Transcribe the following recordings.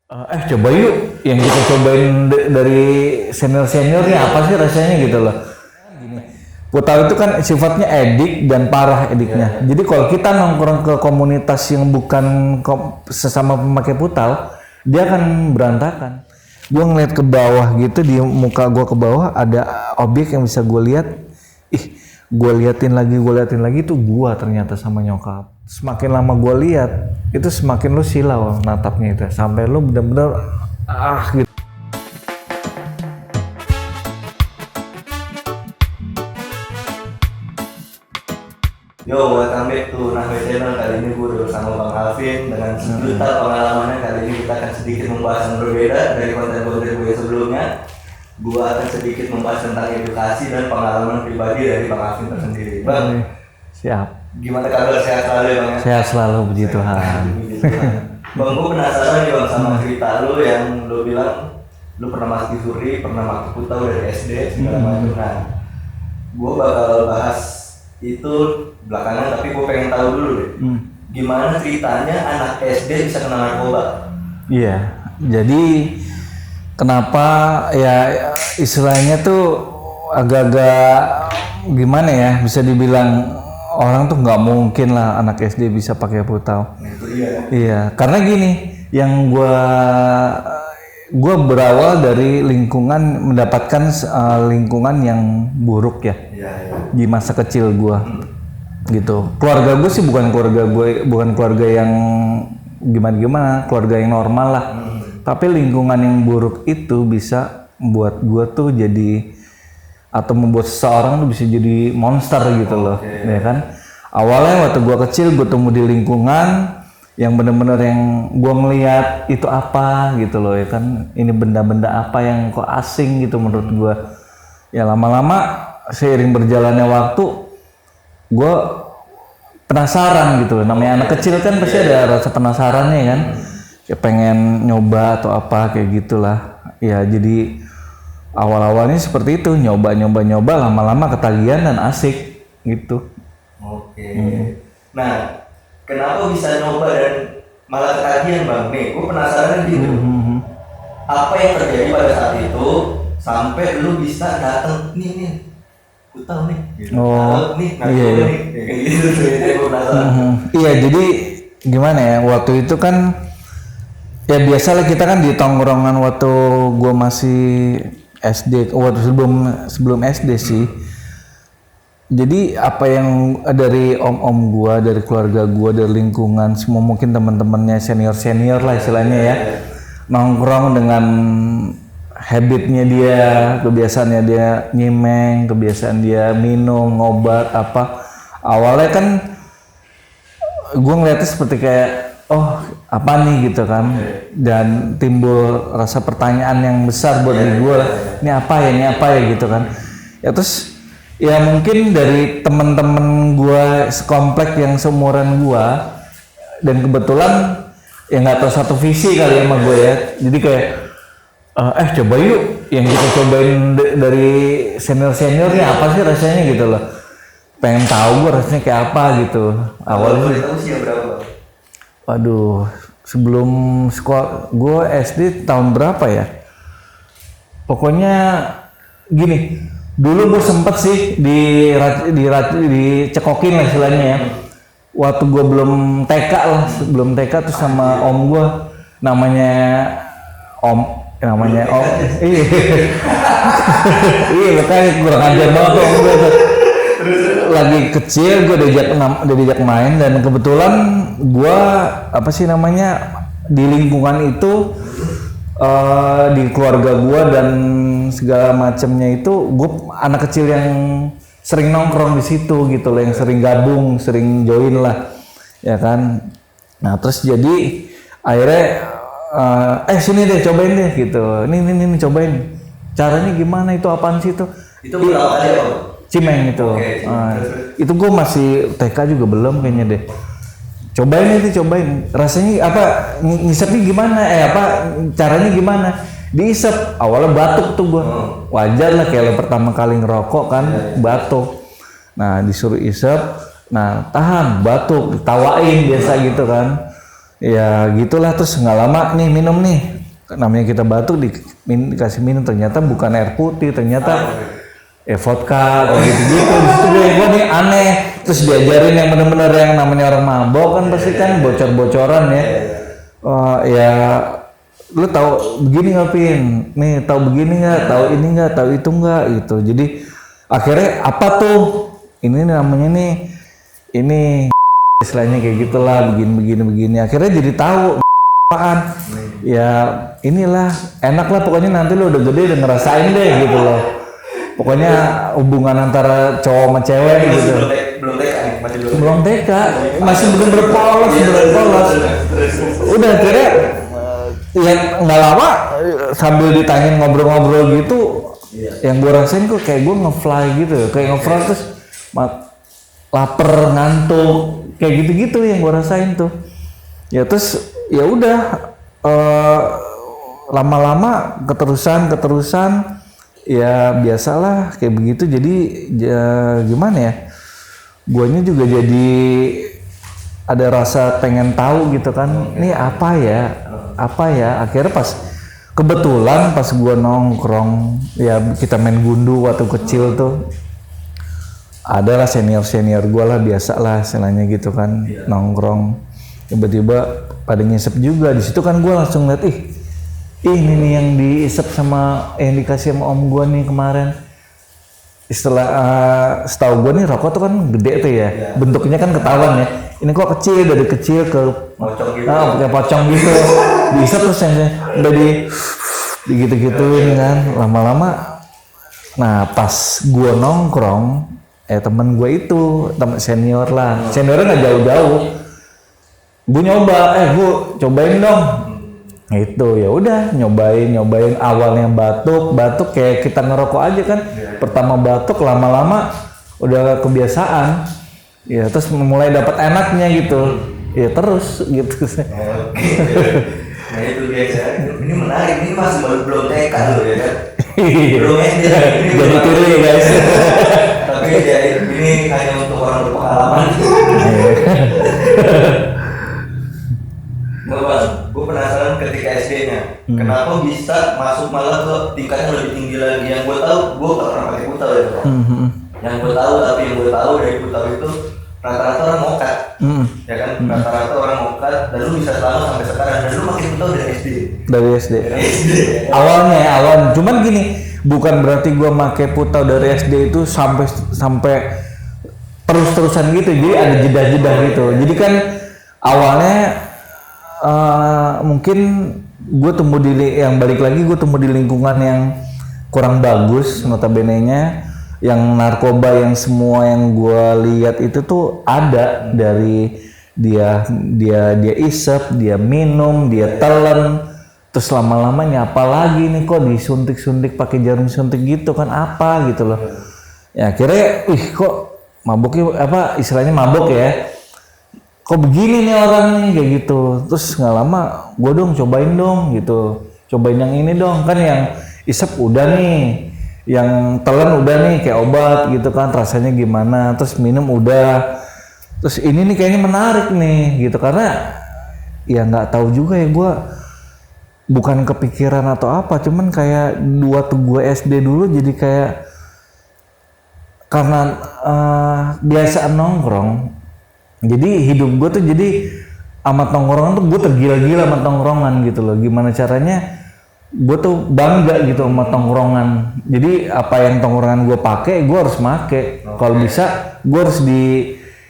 Coba yuk yang kita cobain dari senior-seniornya apa sih rasanya gitu loh. Gini, Putal itu kan sifatnya edik dan parah ediknya. Jadi kalau kita nongkrong ke komunitas yang bukan sesama pemakai Putal, dia akan berantakan. Gue ngeliat ke bawah gitu, di muka gue ke bawah ada objek yang bisa gue lihat. Gue liatin lagi tuh gue ternyata sama nyokap. Semakin lama gue lihat, itu semakin lu silau natapnya itu, sampai lu bener-bener gitu. Yo, welcome back to Nahwe Channel. Kali ini gue udah bersama Bang Alvin dengan sejuta pengalamannya. Kali ini kita akan sedikit membahas yang berbeda dari konten-konten gue sebelumnya. Gue akan sedikit membahas tentang edukasi dan pengalaman pribadi dari Bang Alvin tersendiri. Bang, Siap. gimana kabar? Sehat selalu ya Bang? Sehat selalu, puji Tuhan. Bang, gue penasaran nih Bang sama cerita lu yang lu bilang lu pernah masuk di Suri, pernah masuk Putal dari SD segala macam. Nah, gue bakal bahas itu belakangan, tapi gue pengen tahu dulu deh, gimana ceritanya anak SD bisa kena narkoba? Iya, jadi kenapa ya istilahnya tuh agak-agak gimana ya, bisa dibilang orang tuh nggak mungkin lah anak SD bisa pakai Putal. Nah, itu dia. Iya, karena gini, yang gua berawal dari lingkungan, mendapatkan lingkungan yang buruk ya. Iya. Di masa kecil gua gitu. Keluarga gue sih bukan keluarga yang gimana, keluarga yang normal lah. Tapi lingkungan yang buruk itu bisa membuat gua tuh jadi, atau membuat seseorang tuh bisa jadi monster gitu loh. Ya kan? Awalnya waktu gua kecil, gua tumbuh di lingkungan yang bener-bener yang gua ngeliat itu apa gitu loh, ya kan? Ini benda-benda apa yang kok asing gitu menurut gua. Ya lama-lama seiring berjalannya waktu, gue penasaran gitu. Namanya anak kecil kan pasti ada rasa penasarannya kan, kayak pengen nyoba atau apa kayak gitulah. Ya jadi awal-awalnya seperti itu, nyoba, lama-lama ketagihan dan asik gitu. Oke. Nah, kenapa bisa nyoba dan malah ketagihan Bang? Nih, gue penasaran gitu. Apa yang terjadi pada saat itu sampai lu bisa datang nih Putal nih, gitu. Iya. Kayak gitu tuh, itu gue penasaran. Iya, jadi gimana ya, waktu itu kan ya biasalah kita kan di tongkrongan waktu gua masih SD, waktu sebelum SD sih. Jadi apa yang dari om-om gua, dari keluarga gua, dari lingkungan, semua mungkin teman-temannya senior lah istilahnya ya, nongkrong dengan habitnya dia, kebiasaannya dia nyimeng, kebiasaan dia minum, ngobat apa. Awalnya kan gue ngeliatnya seperti kayak, oh apa nih gitu kan, dan timbul rasa pertanyaan yang besar buat diri gue, ini apa ya gitu kan. Ya terus ya mungkin dari temen-temen gue sekomplek yang seumuran gue, dan kebetulan ya nggak tahu satu visi kali sama gue ya, jadi kayak coba yuk yang kita cobain dari senior-seniornya apa sih rasanya gitu loh. Pengen tahu gue rasanya kayak apa gitu. Awalnya Boleh tahu usia berapa? waduh, sebelum sekolah gue SD tahun berapa ya? Pokoknya gini, dulu gue sempet sih dicekokin lah istilahnya ya. Waktu gue belum TK tuh sama om gue, namanya om. Iya makanya kurang ajar banget tuh om gue tuh. Lagi kecil gue diajak main, dan kebetulan gue di lingkungan itu, di keluarga gue dan segala macamnya itu, gue anak kecil yang sering nongkrong di situ gitu loh, yang sering gabung, sering join lah ya kan. Nah terus jadi akhirnya sini deh cobain deh gitu, ini cobain, caranya gimana, itu apaan sih itu Berapa kali Bang? Cimeng itu. Itu gue masih TK juga belum kayaknya deh. Cobain rasanya apa, ngisepnya gimana, caranya gimana, diisep. Awalnya batuk tuh gue, wajar lah kayak lo pertama kali ngerokok kan, batuk. Nah disuruh isep, nah tahan, batuk, ditawain biasa gitu kan. Ya gitulah, terus nggak lama nih minum nih, namanya kita batuk dikasih minum ternyata bukan air putih, ternyata vodka kayak gitu-gitu. Di situ gue nih aneh. Terus diajarin yang benar-benar yang namanya orang mabok kan pasti kan bocor-bocoran ya. Ya lu tahu begini nggak Pin? Nih tahu begini nggak? Tahu ini nggak? Tahu itu nggak? Gitu. Jadi akhirnya apa tuh? Ini namanya nih ini istilahnya kayak gitulah begini. Akhirnya jadi tahu apaan. Ya inilah enak lah pokoknya nanti lu udah gede udah ngerasain deh gitu loh. Pokoknya hubungan antara cowok sama cewek gitu. Belum TK, masih belum berpolos. Udah akhirnya ya nggak lama sambil ditanyain ngobrol-ngobrol gitu, yang gue rasain kok kayak gue nge-fly gitu, kayak nge-fly terus lapar, ngantuk, kayak gitu-gitu yang gue rasain tuh. Ya terus ya udah lama-lama keterusan ya biasalah kayak begitu. Jadi gimana ya, guanya juga jadi ada rasa pengen tahu gitu kan, ini apa ya. Akhirnya pas kebetulan pas gua nongkrong ya kita main gundu waktu kecil tuh, adalah senior gua lah, biasa lah istilahnya gitu kan, nongkrong tiba-tiba pada ngisep juga. Di situ kan gua langsung lihat ini nih yang diisep sama yang dikasih sama om gua nih kemarin. Setahu gua nih rokok tuh kan gede tuh ya, bentuknya kan ketahuan ya. Ini kok kecil, dari kecil ke pocong gitu. Kayak pocong gitu. Diisep terus yang udah digituin kan, lama-lama. Nah pas gua nongkrong, temen gua itu temen senior lah, seniornya nggak jauh-jauh. Gua nyoba, gua cobain dong. Itu ya udah nyobain awalnya batuk kayak kita ngerokok aja kan. Pertama batuk, lama-lama udah kebiasaan ya, terus mulai dapat enaknya gitu ya, terus gitu. Nah itu guys ya, ini menarik, ini masih belum TK loh ya kan, belum SD ini jadi tiru ya guys. Tapi ya ini hanya untuk orang berpengalaman. Nggak Bang, gue penasaran ketika SD-nya, kenapa bisa masuk malah ke tingkat yang lebih tinggi lagi. Yang gue tahu, gue gak pernah pakai putau ya Bang. Yang gue tahu, tapi yang gue tahu dari putau itu rata-rata orang mokat, ya kan? Rata-rata orang mokat, dan lu bisa selalu sampai sekarang. Dan lu makin putau dari SD. Dari SD. Awalnya, cuman gini, bukan berarti gue make putau dari SD itu sampai terus-terusan gitu. Jadi ada jeda-jeda gitu. Jadi kan awalnya mungkin gue tumbuh gue tumbuh di lingkungan yang kurang bagus notabene-nya, yang narkoba yang semua yang gue lihat itu tuh ada dari dia isep, dia minum, dia telan, terus lama-lama nyapa lagi nih kok disuntik pakai jarum suntik gitu kan, apa gitu loh. Ya akhirnya kok mabuknya istilahnya mabuk ya, kok begini nih orang nih kayak gitu. Terus nggak lama gue cobain dong gitu, cobain yang ini dong, kan yang isep udah nih, yang telan udah nih kayak obat gitu kan, rasanya gimana, terus minum udah, terus ini nih kayaknya menarik nih gitu. Karena ya nggak tahu juga ya, gue bukan kepikiran atau apa, cuman kayak waktu gue SD dulu jadi kayak karena biasaan nongkrong, jadi hidup gue tuh jadi sama tongkrongan tuh gue tergila-gila sama tongkrongan gitu loh. Gimana caranya gue tuh bangga gitu sama tongkrongan. Jadi apa yang tongkrongan gue pakai, gue harus make. Kalau bisa gue harus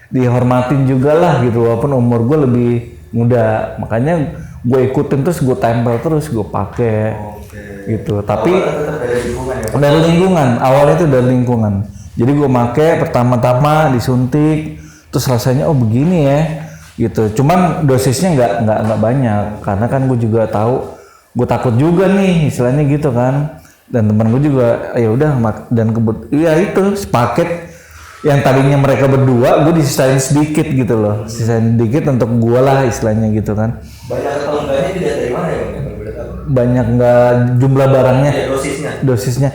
dihormatin juga lah gitu, walaupun umur gue lebih muda. Makanya gue ikutin terus, gue tempel terus, gue pakai gitu. Tapi dari lingkungan, awalnya itu dari lingkungan. Jadi gue make pertama-tama disuntik, terus rasanya begini ya gitu. Cuman dosisnya nggak banyak, karena kan gue juga tahu, gue takut juga nih istilahnya gitu kan. Dan teman gue juga ya udah, dan itu sepaket yang tadinya mereka berdua, gue disisain sedikit gitu loh, sisain sedikit untuk gue lah istilahnya gitu kan. Banyak atau enggaknya tidak dari mana ya Bang? Banyak nggak jumlah barangnya? Ya, dosisnya.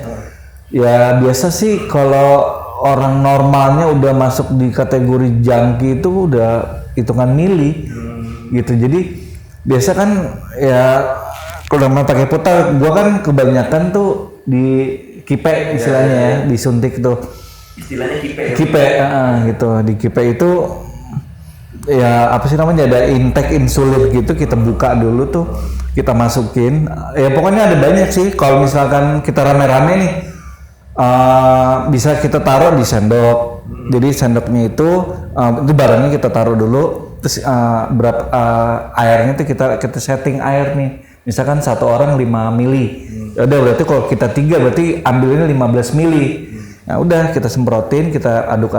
Ya biasa sih kalau orang normalnya udah masuk di kategori junkie itu udah hitungan mili gitu. Jadi biasa kan ya Kalau namanya pakai putar, gua kan kebanyakan tuh di kipe istilahnya ya, disuntik tuh. Istilahnya kipe. Kipe, gitu. Di kipe itu ya apa sih namanya, ada intake insulin gitu, kita buka dulu tuh, kita masukin. Ya pokoknya ada banyak sih. Kalau misalkan kita rame-rame nih, bisa kita taruh di sendok. Jadi sendoknya itu barangnya kita taruh dulu. Terus berapa airnya tuh kita setting air nih. Misalkan satu orang 5 mili. Ya udah, berarti kalau kita 3 berarti ambilnya 15 mili. Nah udah, kita semprotin, kita aduk.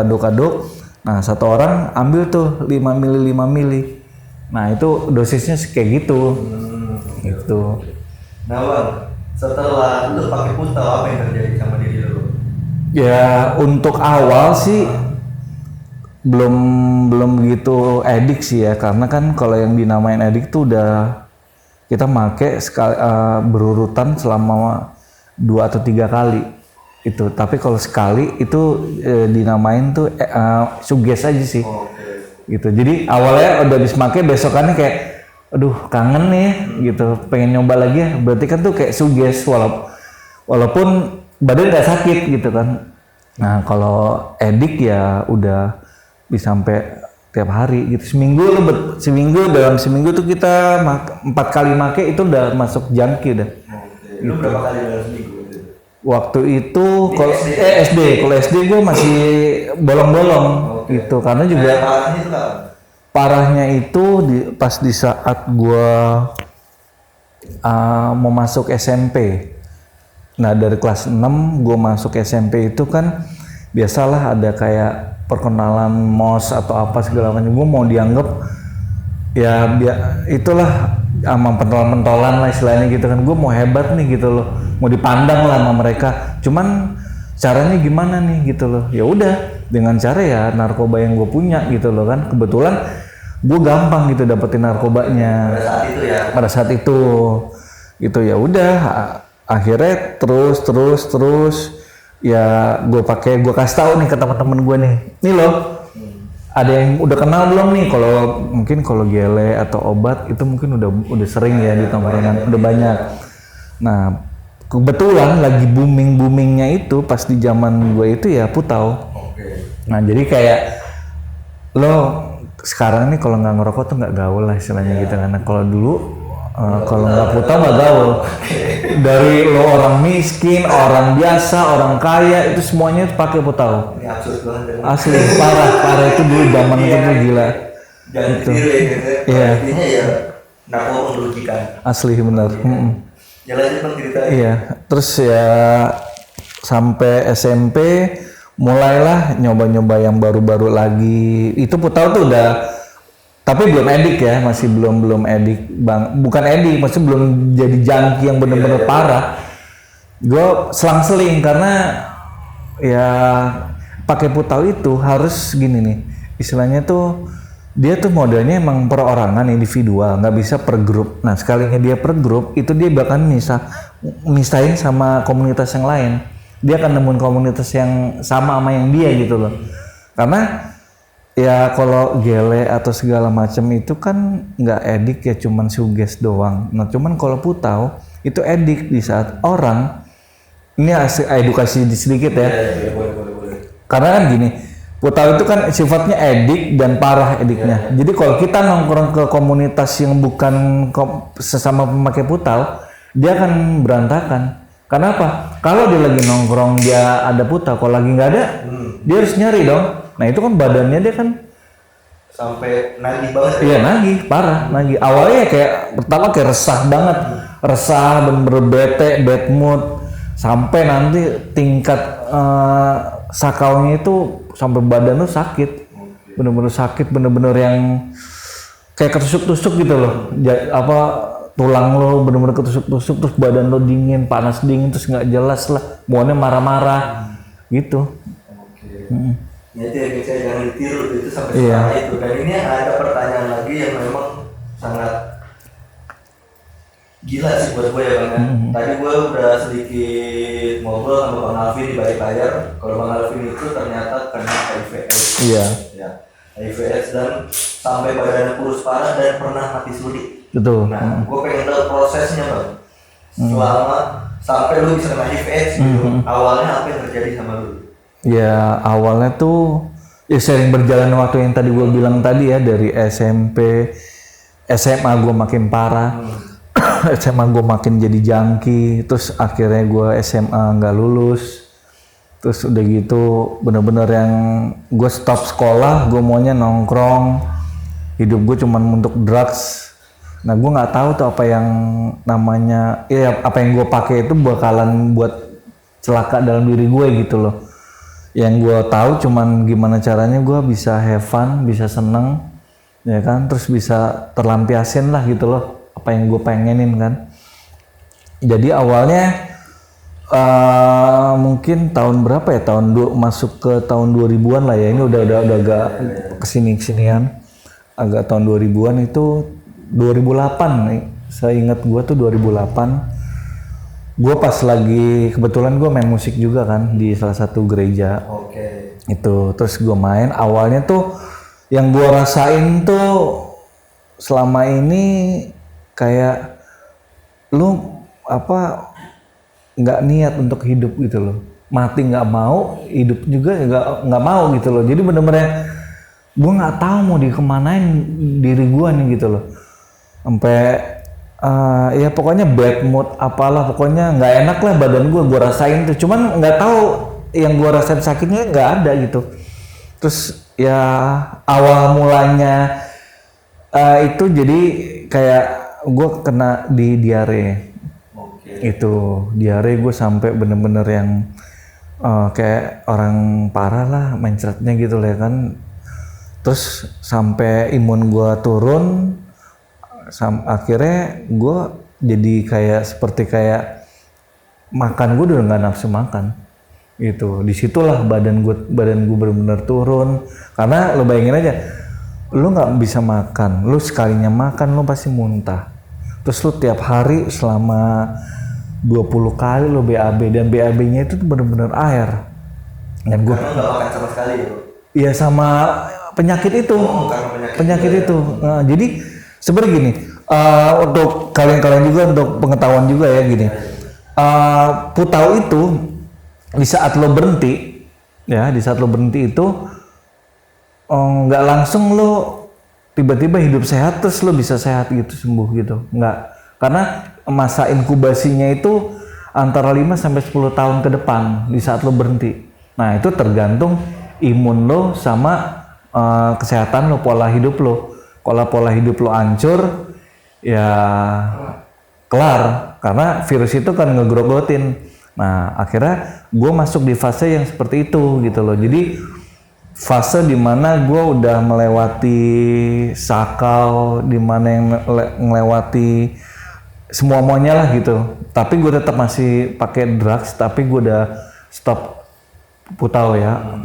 Nah satu orang ambil tuh 5 mili. Nah itu dosisnya kayak gitu. Gitu. Nah Bang, setelah lu pakai putau, apa yang terjadi sama diri lu? Ya untuk awal sih belum begitu edik sih ya, karena kan kalau yang dinamain edik tuh udah kita make sekali, berurutan selama 2 atau 3 kali itu. Tapi kalau sekali itu dinamain tuh suges aja sih. Gitu. Jadi awalnya udah habis make, besokannya kayak aduh kangen nih gitu, pengen nyoba lagi ya. Berarti kan tuh kayak suges, walaupun badan nggak sakit gitu kan. Nah kalau edik ya udah bisa sampai tiap hari gitu, dalam seminggu tuh kita 4 kali make, itu udah masuk jangki dah. Lu berapa kali dalam seminggu? Waktu itu kalau SD gue masih bolong-bolong gitu, karena juga parahnya itu kan? Parahnya itu pas di saat gue mau masuk SMP. Nah dari kelas 6 gue masuk SMP itu kan biasalah ada kayak perkenalan MOS atau apa segala macam. Gue mau dianggap ya itulah sama pentolan-pentolan lah istilahnya gitu kan. Gue mau hebat nih gitu loh, mau dipandang lah sama mereka. Cuman caranya gimana nih gitu loh. Ya udah dengan cara ya narkoba yang gue punya gitu loh kan. Kebetulan gue gampang gitu dapetin narkobanya pada saat itu gitu. Ya udah akhirnya terus ya gue kasih tahu nih ke teman-teman gue nih loh, ada yang udah kenal belum nih, kalau gele atau obat itu mungkin udah sering ya di tongkrongan, udah banyak. Nah kebetulan lagi boomingnya itu pas di zaman gue itu ya putau. Nah jadi kayak lo sekarang nih kalau nggak ngerokok tuh nggak gaul lah istilahnya gitu kan. Nah, kalau dulu kalau nggak putau nggak gaul. Dari lo orang miskin, orang biasa, orang kaya itu semuanya pakai putau. Ini absurd banget. Asli parah itu dulu zaman itu tuh gila. Jangan Itu. ditiru ya gitu. Iya. Intinya ya narkoba merugikan. Asli benar. Ya lanjut Bang ceritanya. Iya. Terus ya sampai SMP mulailah nyoba-nyoba yang baru-baru lagi. Itu putau tuh udah, tapi belum edik ya, masih belum edik bang, bukan edik, masih belum jadi jangki yang bener-bener parah. Gue selang-seling karena ya pakai putau itu harus gini nih, istilahnya tuh dia tuh modelnya emang perorangan, individual, nggak bisa per grup. Nah sekalinya dia per grup itu dia bahkan misahin sama komunitas yang lain. Dia akan nemuin komunitas yang sama yang dia gitu loh. Karena ya kalau gele atau segala macam itu kan nggak edik ya, cuman suges doang. Nah cuman kalau putau itu edik di saat orang, ini edukasi sedikit ya. Boleh. Karena kan gini, putau itu kan sifatnya edik dan parah ediknya. Jadi kalau kita nongkrong ke komunitas yang bukan sesama pemakai putau, dia akan berantakan. Kenapa? Kalau dia lagi nongkrong dia ada putau, kalau lagi nggak ada, dia harus nyari dong. Nah itu kan badannya dia kan sampai nagih banget. Iya nagih, parah nagih. Awalnya kayak pertama kayak resah banget, bener-bener bete, bad mood, sampai nanti tingkat sakaunya itu sampai badan tuh sakit, bener-bener sakit, bener-bener yang kayak ketusuk-tusuk gitu loh. Tulang lo bener-bener ketusuk-tusuk, terus badan lo dingin, panas dingin, terus nggak jelas lah, muannya marah-marah gitu. Ya itu ya guys, jangan ditiru itu sampai sekarang itu. Dan ini ada pertanyaan lagi yang memang sangat gila sih buat gue ya Bang. Tadi gue udah sedikit ngobrol sama Bang Alvin di balik layar. Kalau Bang Alvin itu ternyata kena HIV/AIDS. Iya. Ya, HIV/AIDS dan sampai badannya kurus parah dan pernah mati suri. Betul. Nah, gue pengen tahu prosesnya Bang. selama sampai lu bisa kena HIV/AIDS gitu. Awalnya apa yang terjadi sama lu? Ya awalnya tuh ya sering berjalan waktu yang tadi gue bilang tadi ya, dari SMP, SMA gue makin parah, SMA gue makin jadi jangki, terus akhirnya gue SMA nggak lulus, terus udah gitu bener-bener yang gue stop sekolah, gue maunya nongkrong, hidup gue cuman untuk drugs. Nah gue nggak tahu tuh apa yang namanya, ya apa yang gue pakai itu bakalan buat celaka dalam diri gue gitu loh. Yang gue tahu cuman gimana caranya gue bisa have fun, bisa seneng, ya kan, terus bisa terlampiasin lah gitu loh apa yang gue pengenin kan. Jadi awalnya mungkin tahun berapa ya, masuk ke tahun 2000-an lah ya, ini udah agak kesinian, agak tahun 2000-an itu 2008 nih, saya ingat gue tuh 2008. Gue pas lagi, kebetulan gue main musik juga kan di salah satu gereja. Oke. Itu terus gue main, awalnya tuh yang gue rasain tuh selama ini kayak lu apa nggak niat untuk hidup gitu loh, mati nggak mau, hidup juga nggak mau gitu loh. Jadi bener-bener gue nggak tahu mau dikemanain diri gue nih gitu loh, sampai ya pokoknya bad mood apalah, pokoknya nggak enak lah badan gue rasain tuh, cuman nggak tahu yang gue rasain sakitnya nggak ada gitu. Terus ya awal mulanya itu jadi kayak gue kena di diare. Itu diare gue sampai bener-bener yang kayak orang parah lah mencretnya gitu lah ya kan. Terus sampai imun gue turun, akhirnya gue jadi kayak seperti kayak makan gue udah nggak nafsu makan gitu. Disitulah badan gue benar-benar turun, karena lo bayangin aja, lo nggak bisa makan, lo sekalinya makan lo pasti muntah, terus lo tiap hari selama 20 kali lo BAB, dan BAB-nya itu tuh benar-benar air. Dan gue nggak makan sama sekali ya? Iya, sama penyakit itu. Penyakit itu. Nah, jadi sebenarnya gini, untuk kalian juga, untuk pengetahuan juga ya gini, putau itu di saat lo berhenti, ya di saat lo berhenti itu nggak langsung lo tiba-tiba hidup sehat terus lo bisa sehat gitu, sembuh gitu, nggak, karena masa inkubasinya itu antara 5 sampai 10 tahun ke depan di saat lo berhenti. Nah itu tergantung imun lo sama kesehatan lo, pola hidup lo. Kalau pola hidup lo hancur, ya kelar, karena virus itu kan ngegrogotin. Nah akhirnya gue masuk di fase yang seperti itu gitu loh. Jadi fase dimana gue udah melewati sakau, dimana yang melewati semua-muanya lah gitu. Tapi gue tetap masih pakai drugs, tapi gue udah stop putau ya.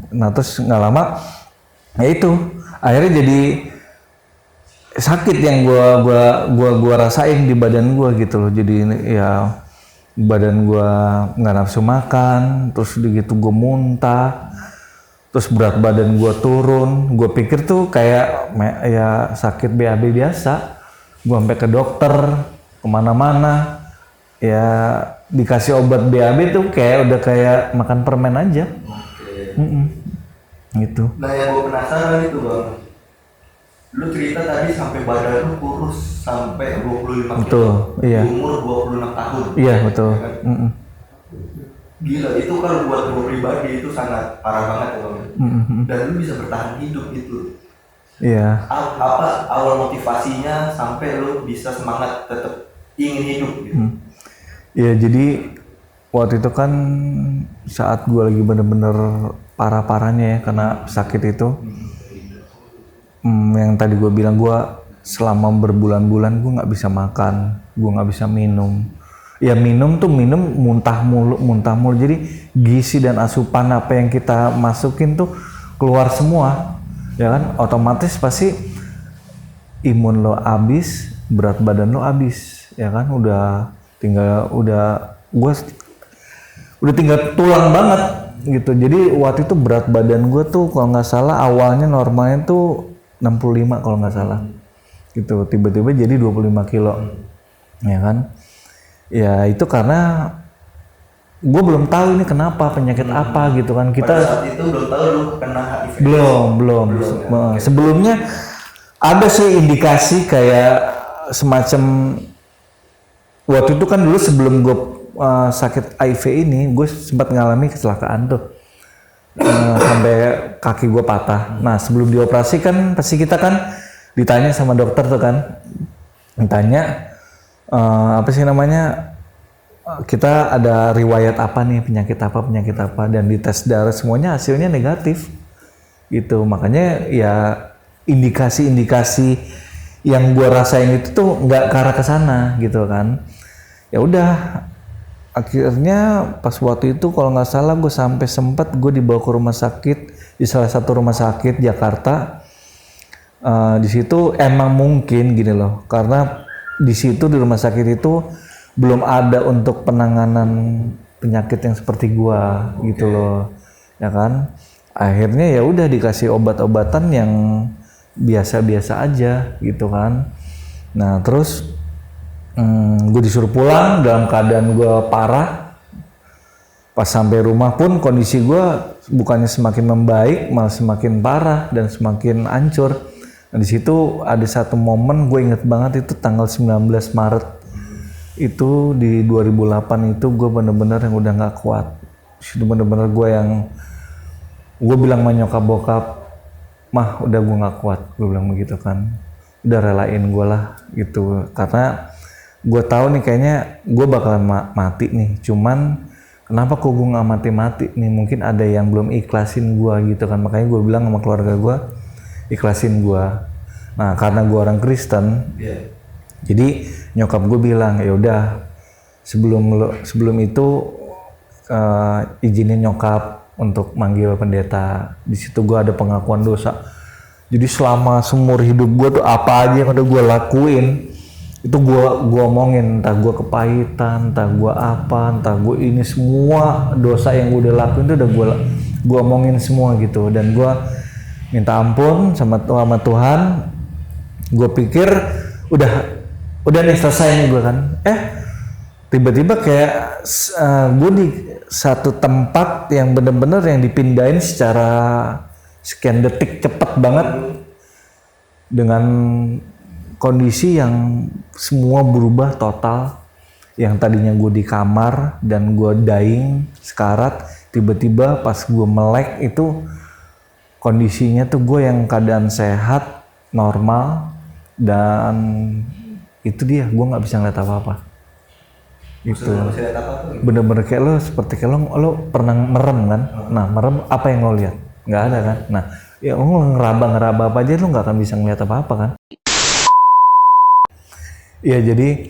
Nah terus nggak lama, ya itu akhirnya jadi sakit yang gua rasain di badan gua gitu loh. Jadi ya badan gua nggak nafsu makan, terus begitu gua muntah, terus berat badan gua turun. Gua pikir tuh kayak ya sakit BAB biasa. Gua sampai ke dokter, kemana-mana, ya dikasih obat BAB tuh kayak udah kayak makan permen aja. Gitu. Nah yang gue penasaran itu bang, lu cerita tadi sampai badan lu kurus sampai 25 kilo. Betul, iya. Umur 26 tahun. Iya betul. Ya kan? Gila, itu kalau buat gue pribadi itu sangat parah banget ya bang. Dan lu bisa bertahan hidup gitu. Iya. Apa awal motivasinya sampai lu bisa semangat tetap ingin hidup gitu? Ya jadi waktu itu kan saat gue lagi bener-bener parah-parahnya ya karena sakit itu. Yang tadi gue bilang, gue selama berbulan-bulan gue nggak bisa makan, gue nggak bisa minum. Ya minum muntah mulu. Jadi gizi dan asupan apa yang kita masukin tuh keluar semua, ya kan? Otomatis pasti imun lo habis, berat badan lo habis, ya kan? Gue udah tinggal tulang banget gitu. Jadi waktu itu berat badan gue tuh kalau nggak salah awalnya normalnya tuh 65 kalau nggak salah gitu, tiba-tiba jadi 25 kilo, ya kan? Ya itu karena gue belum tahu ini kenapa, penyakit apa gitu kan. Pada saat itu belum tahu lu kena HIV. Belum. Sebelumnya ada sih indikasi kayak semacam waktu itu kan dulu sebelum gue sakit HIV ini, gue sempat ngalami kecelakaan tuh. Sampai kaki gue patah. Nah sebelum dioperasi kan pasti kita kan ditanya sama dokter tuh kan, ditanya apa sih namanya, kita ada riwayat apa nih, penyakit apa, dan di tes darah semuanya hasilnya negatif gitu. Makanya ya indikasi-indikasi yang gua rasain itu tuh nggak ke arah ke sana gitu kan. Ya udah, akhirnya pas waktu itu kalau nggak salah gue sampai sempat gue dibawa ke rumah sakit, di salah satu rumah sakit Jakarta. Di situ emang mungkin gini loh, karena di situ di rumah sakit itu belum ada untuk penanganan penyakit yang seperti gua gitu loh, ya kan. Akhirnya ya udah dikasih obat-obatan yang biasa-biasa aja gitu kan. Nah terus gue disuruh pulang dalam keadaan gue parah. Pas sampai rumah pun kondisi gue bukannya semakin membaik, malah semakin parah dan semakin hancur. Nah, di situ ada satu momen gue inget banget, itu tanggal 19 Maret itu di 2008 itu gue bener-bener yang udah nggak kuat. Itu bener-bener gue yang gue bilang sama nyokap bokap, mah udah gue nggak kuat, gue bilang begitu kan, udah relain gue lah gitu, karena gue tahu nih kayaknya gue bakalan mati nih. Cuman kenapa kok gue nggak mati-mati nih, mungkin ada yang belum ikhlasin gue gitu kan. Makanya gue bilang sama keluarga gue, ikhlasin gue. Nah karena gue orang Kristen, jadi nyokap gue bilang ya udah sebelum itu izinin nyokap untuk manggil pendeta. Di situ gue ada pengakuan dosa. Jadi selama seumur hidup gue tuh apa aja yang udah gue lakuin itu gue omongin, entah gue kepahitan, entah gue apa, entah gue ini, semua dosa yang gue udah lakuin itu udah gue omongin semua gitu. Dan gue minta ampun sama Tuhan. Gue pikir udah nih selesai nih gue kan. Tiba-tiba kayak gue di satu tempat yang bener-bener yang dipindahin secara sekian detik, cepet banget, dengan kondisi yang semua berubah total. Yang tadinya gue di kamar dan gue dying, sekarat, tiba-tiba pas gue melek itu kondisinya tuh gue yang keadaan sehat, normal, dan itu dia, gue nggak bisa ngeliat apa-apa. Itu bener-bener kayak lo, seperti kayak lo pernah merem kan. Nah merem apa yang lo lihat? Nggak ada kan. Nah ya lo ngeraba apa aja lo nggak akan bisa ngeliat apa-apa kan. Ya jadi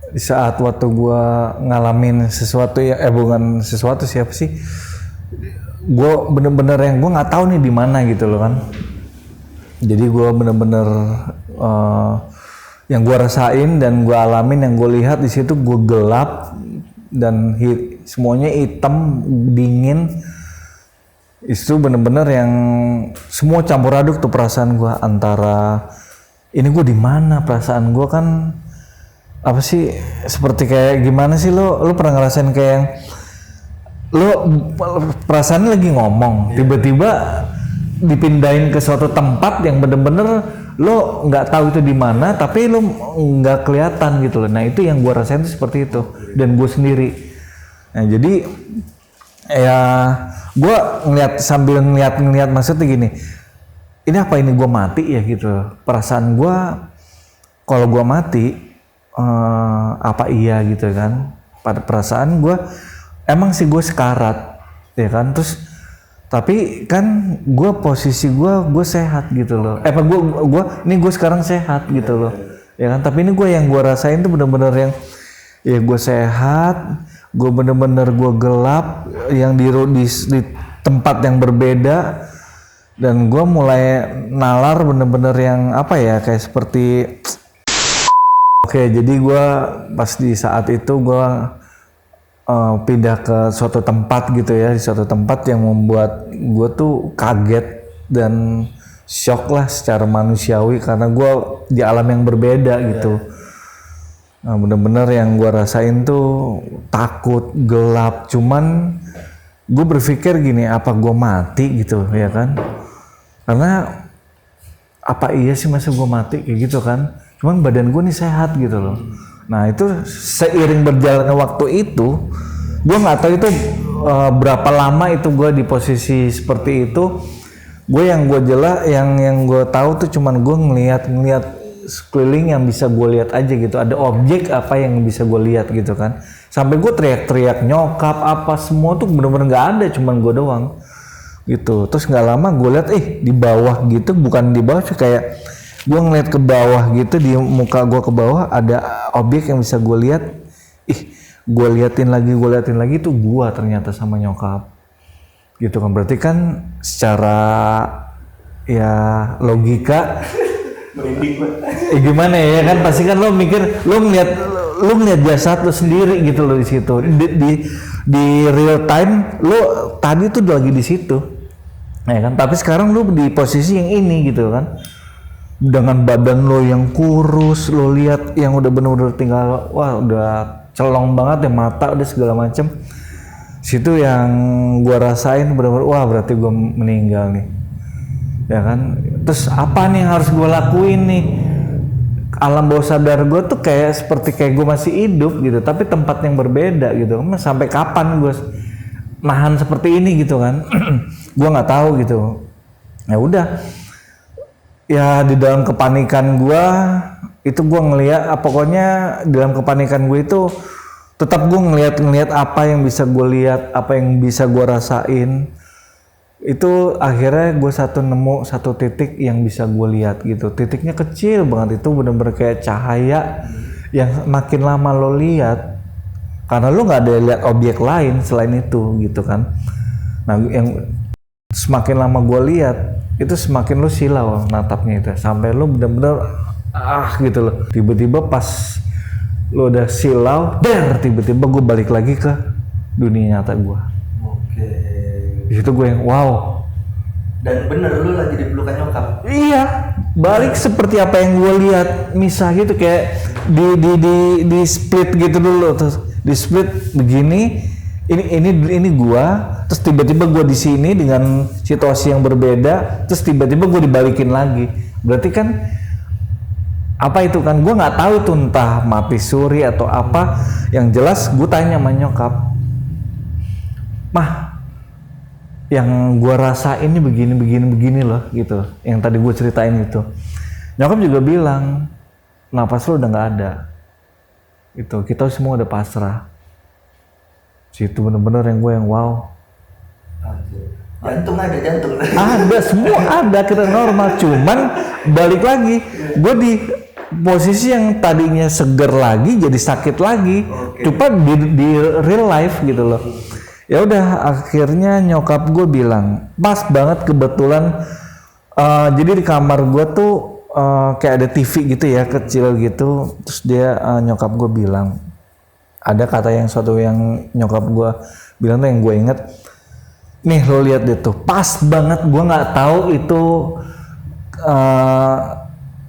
di saat waktu gue ngalamin sesuatu ya, bukan sesuatu, siapa sih, gue bener-bener yang gue nggak tahu nih di mana gitu loh kan. Jadi gue bener-bener yang gue rasain dan gue alamin, yang gue lihat di situ, gue gelap dan semuanya hitam, dingin. Itu bener-bener yang semua campur aduk tuh perasaan gue, antara ini gue di mana, perasaan gue kan apa sih, seperti kayak gimana sih, lo pernah ngerasain kayak yang lo perasaannya lagi ngomong, tiba-tiba dipindahin ke suatu tempat yang bener-bener lo nggak tahu itu di mana, tapi lo nggak kelihatan gitu loh. Nah itu yang gue rasain tuh seperti itu, dan gue sendiri. Nah jadi ya gue sambil ngeliat maksudnya gini, ini apa ini gue mati ya gitu. Perasaan gue kalau gue mati apa iya gitu kan. Pada perasaan gue emang sih gue sekarat ya kan, terus tapi kan gue posisi gue sehat gitu loh. Gue sekarang sehat gitu loh ya kan. Tapi ini gue yang gue rasain tuh bener-bener yang ya gue sehat, gue bener-bener gue gelap, yang di tempat yang berbeda, dan gue mulai nalar bener-bener yang apa ya, kayak seperti oke, jadi gue pas di saat itu gue pindah ke suatu tempat gitu ya, di suatu tempat yang membuat gue tuh kaget dan shock lah secara manusiawi, karena gue di alam yang berbeda gitu. Nah, bener-bener yang gue rasain tuh takut, gelap. Cuman gue berpikir gini, apa gue mati gitu ya kan? Karena apa iya sih masa gue mati kayak gitu kan? Cuman badan gue nih sehat gitu loh. Nah itu seiring berjalannya waktu itu, gue nggak tahu itu berapa lama itu gue di posisi seperti itu. Yang gue tahu tuh cuman gue ngelihat sekeliling yang bisa gue lihat aja gitu, ada objek apa yang bisa gue lihat gitu kan, sampai gue teriak-teriak nyokap apa semua tuh bener-bener nggak ada, cuman gue doang gitu. Terus nggak lama gue lihat di bawah gitu, bukan di bawah sih, kayak gue ngeliat ke bawah gitu, di muka gue ke bawah ada objek yang bisa gue lihat. Gue liatin lagi tuh gue ternyata sama nyokap gitu kan. Berarti kan secara ya logika gimana ya kan, pasti kan lo mikir, lo ngeliat jasad lo sendiri gitu lo di situ, di real time lo tadi tuh lagi di situ ya kan, tapi sekarang lo di posisi yang ini gitu kan, dengan badan lo yang kurus, lo lihat yang udah bener-bener tinggal, wah udah celong banget ya mata, udah segala macem. Situ yang gua rasain bener-bener, wah berarti gua meninggal nih ya kan. Terus apa nih yang harus gue lakuin nih? Alam bawah sadar gue tuh seperti gue masih hidup gitu, tapi tempat yang berbeda gitu. Sampai kapan gue nahan seperti ini gitu kan? Gue nggak tahu gitu. Ya udah, ya di dalam kepanikan gue itu gue ngeliat, pokoknya dalam kepanikan gue itu tetap gue ngeliat apa yang bisa gue lihat, apa yang bisa gue rasain. Itu akhirnya gue nemu satu titik yang bisa gue lihat gitu. Titiknya kecil banget, itu bener-bener kayak cahaya yang makin lama lo lihat, karena lo nggak ada lihat objek lain selain itu gitu kan. Nah yang semakin lama gue lihat itu semakin lo silau natapnya itu, sampai lo bener-bener gitu loh. Tiba-tiba pas lo udah silau, tiba-tiba gue balik lagi ke dunia nyata gue. Di situ gue yang wow. Dan bener lu lagi di pelukan nyokap. Iya, balik seperti apa yang gue lihat, misah gitu, kayak di split gitu dulu, terus di split begini, ini gue, terus tiba-tiba gue di sini dengan situasi yang berbeda, terus tiba-tiba gue dibalikin lagi. Berarti kan apa itu kan, gue nggak tahu tuh entah mati suri atau apa. Yang jelas gue tanya sama nyokap, mah yang gue rasa ini begini loh gitu, yang tadi gue ceritain itu. Nyokap juga bilang napas lo udah nggak ada, itu kita semua udah pasrah. Situ bener-bener yang gue yang wow. Jantung ada semua ada, kita normal. Cuman balik lagi, gue di posisi yang tadinya seger lagi jadi sakit lagi. Coba di real life gitu loh. Ya udah, akhirnya nyokap gue bilang, pas banget kebetulan, jadi di kamar gue tuh kayak ada TV gitu ya, kecil gitu. Terus nyokap gue bilang, ada kata yang nyokap gue bilang tuh yang gue inget, nih lo lihat deh tuh, pas banget. Gue nggak tahu itu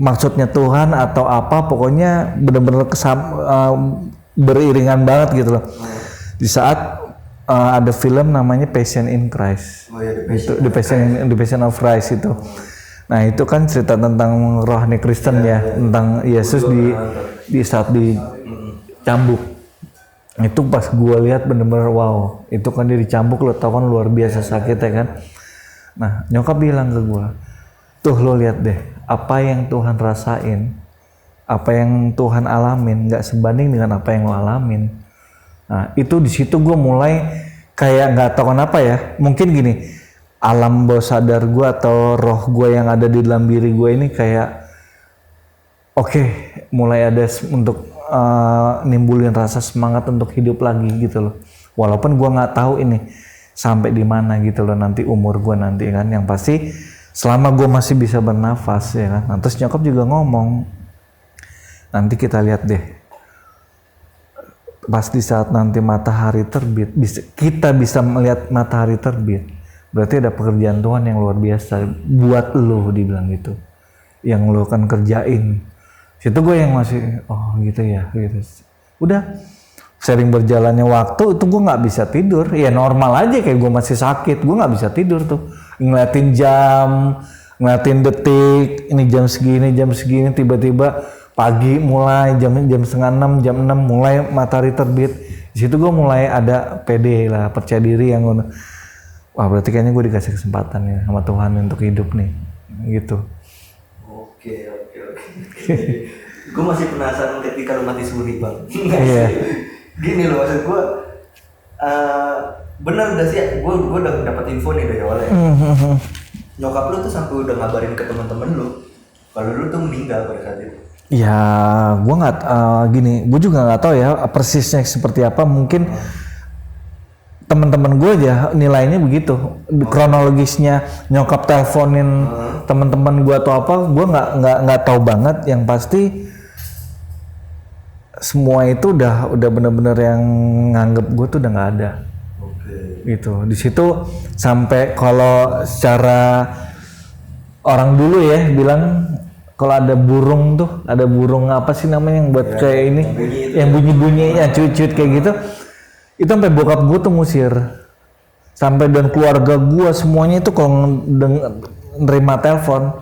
maksudnya Tuhan atau apa, pokoknya bener-bener beriringan banget gitu loh. Di saat ada film namanya Passion in Christ. The Passion of Christ itu. Nah itu kan cerita tentang rohani Kristen ya, tentang Yesus di saat dicambuk. Itu pas gue lihat bener-bener wow. Itu kan dia dicambuk, lo tau kan luar biasa sakit ya kan. Nah nyokap bilang ke gue, tuh lo lihat deh, apa yang Tuhan rasain, apa yang Tuhan alamin, nggak sebanding dengan apa yang lo alamin. Nah itu di situ gue mulai kayak nggak tahu kenapa ya, mungkin gini, alam bawah sadar gue atau roh gue yang ada di dalam diri gue ini kayak oke, mulai ada untuk nimbulin rasa semangat untuk hidup lagi gitu loh. Walaupun gue nggak tahu ini sampai di mana gitu loh nanti umur gue nanti kan, yang pasti selama gue masih bisa bernafas ya kan. Nah, terus nyokap juga ngomong, nanti kita lihat deh, pas di saat nanti matahari terbit, kita bisa melihat matahari terbit, berarti ada pekerjaan Tuhan yang luar biasa buat lo, dibilang gitu, yang lo akan kerjain. Situ gue yang masih oh gitu ya gitu. Udah sering berjalannya waktu itu gue nggak bisa tidur. Ya normal aja kayak gue masih sakit, gue nggak bisa tidur tuh. Ngeliatin jam, ngeliatin detik, ini jam segini, tiba-tiba pagi mulai jam 5:30, jam 6 mulai matahari terbit. Di situ gue mulai ada pede lah, percaya diri yang wah berarti kayaknya gue dikasih kesempatan ya sama Tuhan untuk hidup nih, gitu. Oke. Gue masih penasaran ketika lu mati suri bang. Iya. Gini loh maksud gue, benar gak sih? Gue udah dapat info nih dari Oleh. Nyokap lu tuh sampai udah ngabarin ke teman-teman lu kalau lu tuh meninggal pada saat itu. Ya, gue nggak gini, gue juga nggak tahu ya persisnya seperti apa. Mungkin teman-teman gue aja nilainya begitu, kronologisnya nyokap teleponin teman-teman gue atau apa, gue nggak tahu banget. Yang pasti semua itu udah bener-bener yang nganggep gue tuh udah nggak ada. Gitu. Di situ sampai kalau secara orang dulu ya bilang. Kalau ada burung tuh, ada burung apa sih namanya yang buat kayak ini, yang bunyi-bunyinya cuit-cuit kayak gitu, itu sampai bokap gue tuh ngusir, sampai dan keluarga gue semuanya itu kalau nerima telepon,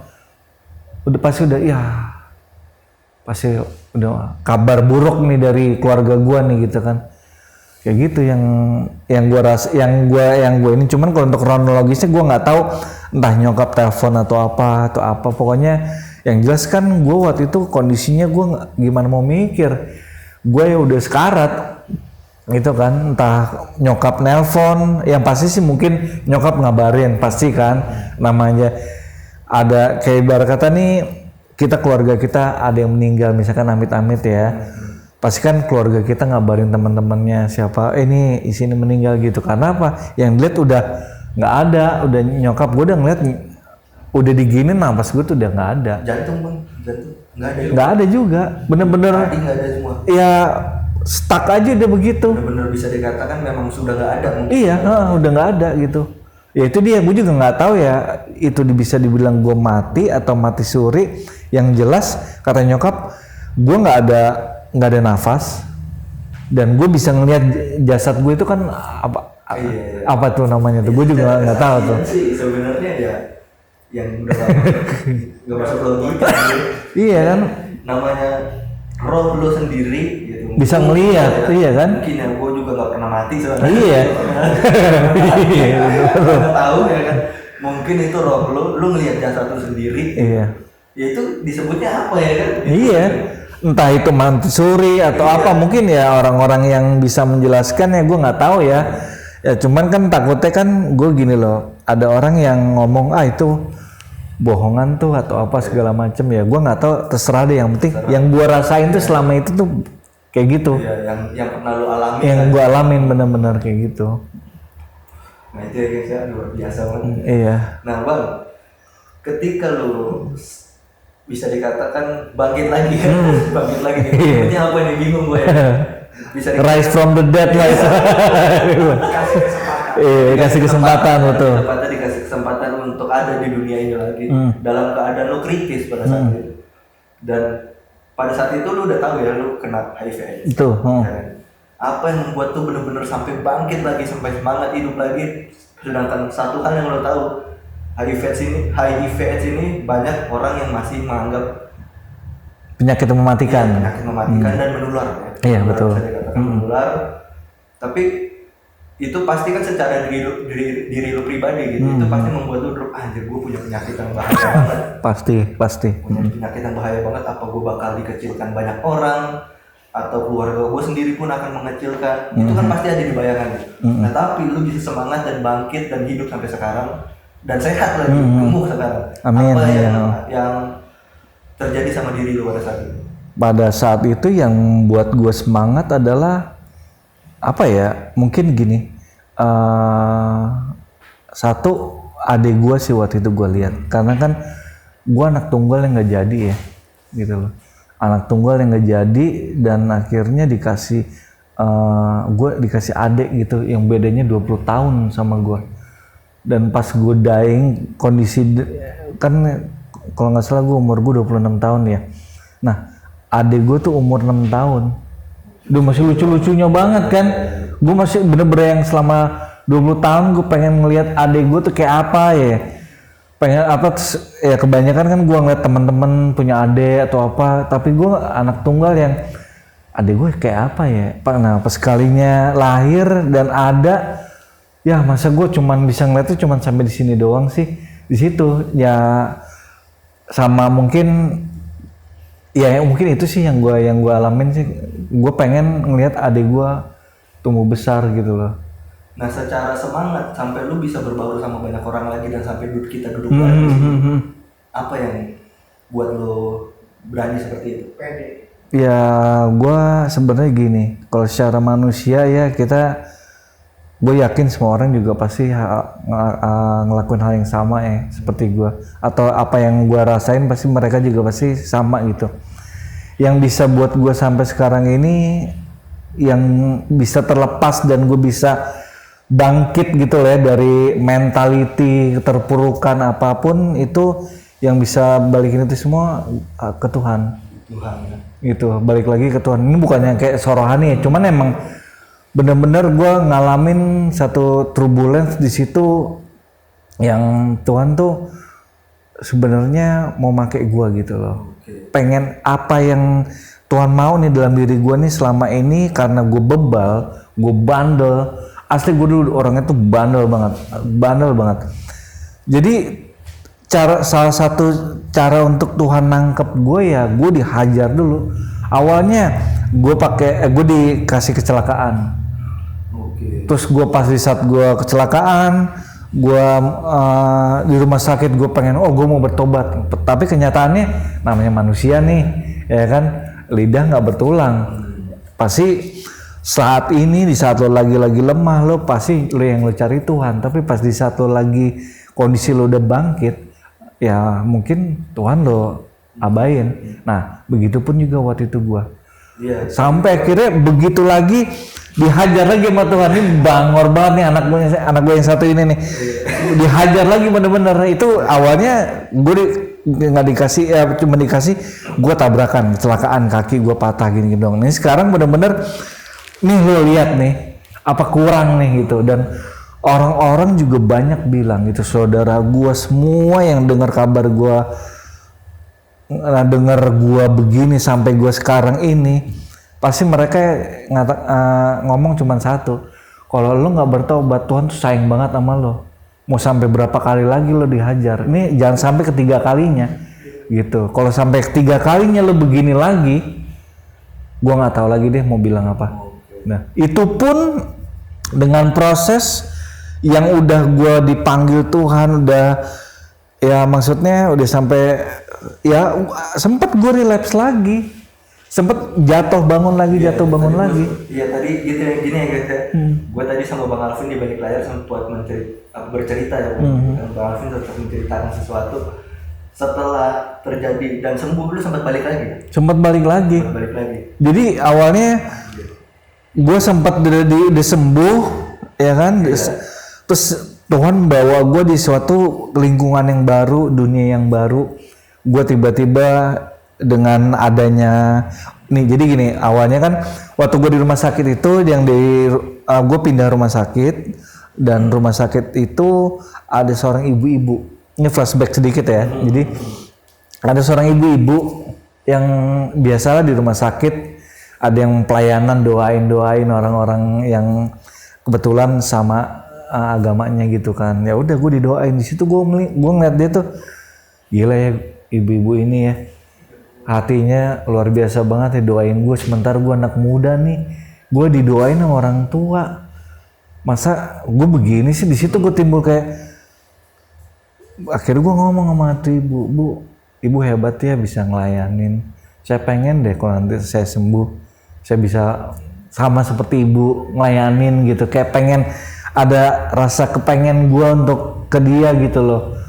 udah pasti udah kabar buruk nih dari keluarga gue nih gitu kan, kayak gitu yang gue rasa, yang gue ini cuman kalau untuk kronologisnya gue nggak tahu entah nyokap telepon atau apa pokoknya. Yang jelas kan gue waktu itu kondisinya gue gimana mau mikir, gue ya udah sekarat gitu kan, entah nyokap nelpon, yang pasti sih mungkin nyokap ngabarin pasti kan, namanya ada kayak ibarat kata nih kita keluarga kita ada yang meninggal misalkan amit-amit ya, pasti kan keluarga kita ngabarin teman-temannya siapa, ini di sini meninggal gitu. Karena apa? Yang dilihat udah nggak ada, udah nyokap gue udah ngeliat udah diginin, nafas gue tuh udah nggak ada. Jantung bang, nggak ada juga, bener-bener. Tadi nggak ada semua. Ya stuck aja dia begitu. Bener-bener bisa dikatakan memang sudah nggak ada. Mungkin. Iya, udah nggak ada gitu. Ya itu dia, gue juga nggak tahu ya itu bisa dibilang gue mati atau mati suri. Yang jelas kata nyokap, gue nggak ada nafas dan gue bisa ngelihat jasad gue itu kan apa tuh namanya tuh, gue juga nggak tahu tuh. Sih sebenarnya ya yang udah nggak masuk logika. Iya kan, namanya roh lo sendiri gitu. Bisa ngelihat, iya kan? Mungkin ya gue juga nggak pernah mati sebenarnya. Iya. Nggak tahu ya kan. Mungkin itu roh lo ngelihat jasad lo sendiri. Iya. Ya itu disebutnya apa ya kan? Iya. Entah itu mati suri atau apa, mungkin ya orang-orang yang bisa menjelaskan ya gue nggak tahu ya. Ya cuman kan takutnya kan gue gini loh, ada orang yang ngomong itu bohongan tuh atau apa segala macem, ya gue nggak tahu, terserah deh, yang penting yang gue rasain tuh selama itu tuh kayak gitu. Iya, yang pernah lo alami. Yang gue alamin benar-benar kayak gitu. Nah itu ya guys ya, luar biasa banget. Iya. Nah bang, ketika lo bisa dikatakan bangkit lagi kan, bangkit lagi. Maksudnya apa nih, bingung gue ya. Bisa rise from the dead lah. Kasih kesempatan betul. Dikasih kesempatan untuk ada di dunia ini lagi dalam keadaan lo kritis pada saat itu. Dan pada saat itu lo udah tahu ya lo kena HIV. Itu. Apa yang membuat tuh bener-bener sampai bangkit lagi, sampai semangat hidup lagi? Sedangkan satu hal yang lo tahu, HIV ini banyak orang yang masih menganggap penyakit mematikan. Penyakit mematikan dan menular. Iya betul. Menular. Tapi itu pasti kan secara diri lu pribadi gitu, itu pasti membuat lu drop, anjir gue punya penyakit yang bahaya banget. Pasti. Punya penyakit yang bahaya banget, apa gue bakal dikecilkan banyak orang, atau keluarga gue sendiri pun akan mengecilkan. Itu kan pasti ada di bayangan. Nah tapi lu bisa semangat dan bangkit dan hidup sampai sekarang dan sehat lagi, gemuk sekarang. Amin. Apa yang terjadi sama diri lu pada saat itu? Pada saat itu yang buat gue semangat adalah apa ya, mungkin gini, satu adik gue sih waktu itu gue lihat, karena kan gue anak tunggal yang nggak jadi ya gitu loh, anak tunggal yang nggak jadi, dan akhirnya gue dikasih adik gitu yang bedanya 20 tahun sama gue. Dan pas gue kondisi kan kalau nggak salah gue umur gue 26 tahun ya. Nah adik gue tuh umur 6 tahun. Duh masih lucu-lucunya banget kan. Gue masih bener-bener yang selama 20 tahun gue pengen ngelihat adik gue tuh kayak apa ya. Pengen apa ya, kebanyakan kan gue ngeliat teman-teman punya adik atau apa, tapi gue anak tunggal yang adik gue kayak apa ya. Nah pas kalinya lahir dan ada, ya masa gue cuman bisa ngeliatnya cuman sampai di sini doang sih. Di situ ya sama mungkin ya mungkin itu sih yang gue alamin sih. Gue pengen ngelihat adik gue tumbuh besar gitu loh. Nah secara semangat sampai lu bisa berbaur sama banyak orang lagi dan sampai kita duduk lagi, apa yang buat lu berani seperti itu? Pede. Ya gue sebenarnya gini, kalau secara manusia ya gue yakin semua orang juga pasti ngelakuin hal yang sama ya seperti gue, atau apa yang gue rasain pasti mereka juga pasti sama gitu. Yang bisa buat gue sampai sekarang ini, yang bisa terlepas dan gue bisa bangkit gitu lah ya dari mentality keterpurukan apapun itu, yang bisa balikin itu semua ke Tuhan. Tuhan ya. Gitu, balik lagi ke Tuhan. Ini bukannya kayak sorohani ya, cuman emang bener-bener gue ngalamin satu turbulence di situ yang Tuhan tuh sebenarnya mau pakai gue gitu loh. Pengen apa yang Tuhan mau nih dalam diri gue nih selama ini, karena gue bebal, gue bandel. Asli gue dulu orangnya tuh bandel banget. Jadi salah satu cara untuk Tuhan nangkep gue ya gue dihajar dulu. Awalnya gue dikasih kecelakaan. Terus gue pas di saat gue kecelakaan, gue di rumah sakit gue pengen gue mau bertobat, tapi kenyataannya namanya manusia nih ya kan, lidah nggak bertulang. Pasti saat ini di saat lo lagi lemah, lo pasti lo yang lo cari Tuhan, tapi pas di saat lo lagi kondisi lo udah bangkit ya mungkin Tuhan lo abain. Nah begitupun juga waktu itu gue sampai akhirnya begitu lagi dihajar lagi sama Tuhan. Ini bangor banget nih anak gue yang satu ini nih, dihajar lagi bener-bener. Itu awalnya gue nggak dikasih ya, cuma dikasih gue tabrakan, kecelakaan, kaki gue patah gini dong. Ini sekarang bener-bener nih lo lihat nih apa kurang nih gitu. Dan orang-orang juga banyak bilang gitu, saudara gue semua yang dengar kabar gue, dengar gue begini sampai gue sekarang ini, pasti mereka ngomong cuma satu, kalau lo nggak bertobat Tuhan tuh sayang banget sama lo. Mau sampai berapa kali lagi lo dihajar, ini jangan sampai ketiga kalinya gitu. Kalau sampai ketiga kalinya lo begini lagi, gue nggak tahu lagi deh mau bilang apa. Nah itu pun dengan proses yang udah gue dipanggil Tuhan, udah ya maksudnya udah sampai ya sempat gue relapse lagi, sempat jatuh bangun lagi. Iya tadi gitu ya, gini ya guys ya. Gue tadi sama Bang Alvin di balik layar sempat bercerita ya. Bang Alvin tetap menceritakan sesuatu setelah terjadi dan sembuh, lu sempat balik lagi. Sempat balik lagi. Jadi awalnya gue sempat udah sembuh ya kan. Terus Tuhan bawa gue di suatu lingkungan yang baru, dunia yang baru. Gue tiba-tiba dengan adanya nih, jadi gini, awalnya kan waktu gue di rumah sakit itu gue pindah rumah sakit, dan rumah sakit itu ada seorang ibu-ibu. Ini flashback sedikit ya. Jadi ada seorang ibu-ibu yang biasalah di rumah sakit ada yang pelayanan doain orang-orang yang kebetulan sama agamanya gitu kan. Ya udah gue didoain di situ, gue ngeliat dia tuh gila ya, ibu-ibu ini ya hatinya luar biasa banget ya, doain gue. Sementara gue anak muda nih, gue didoain sama orang tua. Masa gue begini sih? Di situ gue timbul kayak, akhirnya gue ngomong sama tuh ibu hebat ya bisa ngelayanin. Saya pengen deh kalau nanti saya sembuh, saya bisa sama seperti ibu ngelayanin gitu. Kayak pengen ada rasa kepengen gue untuk ke dia gitu loh.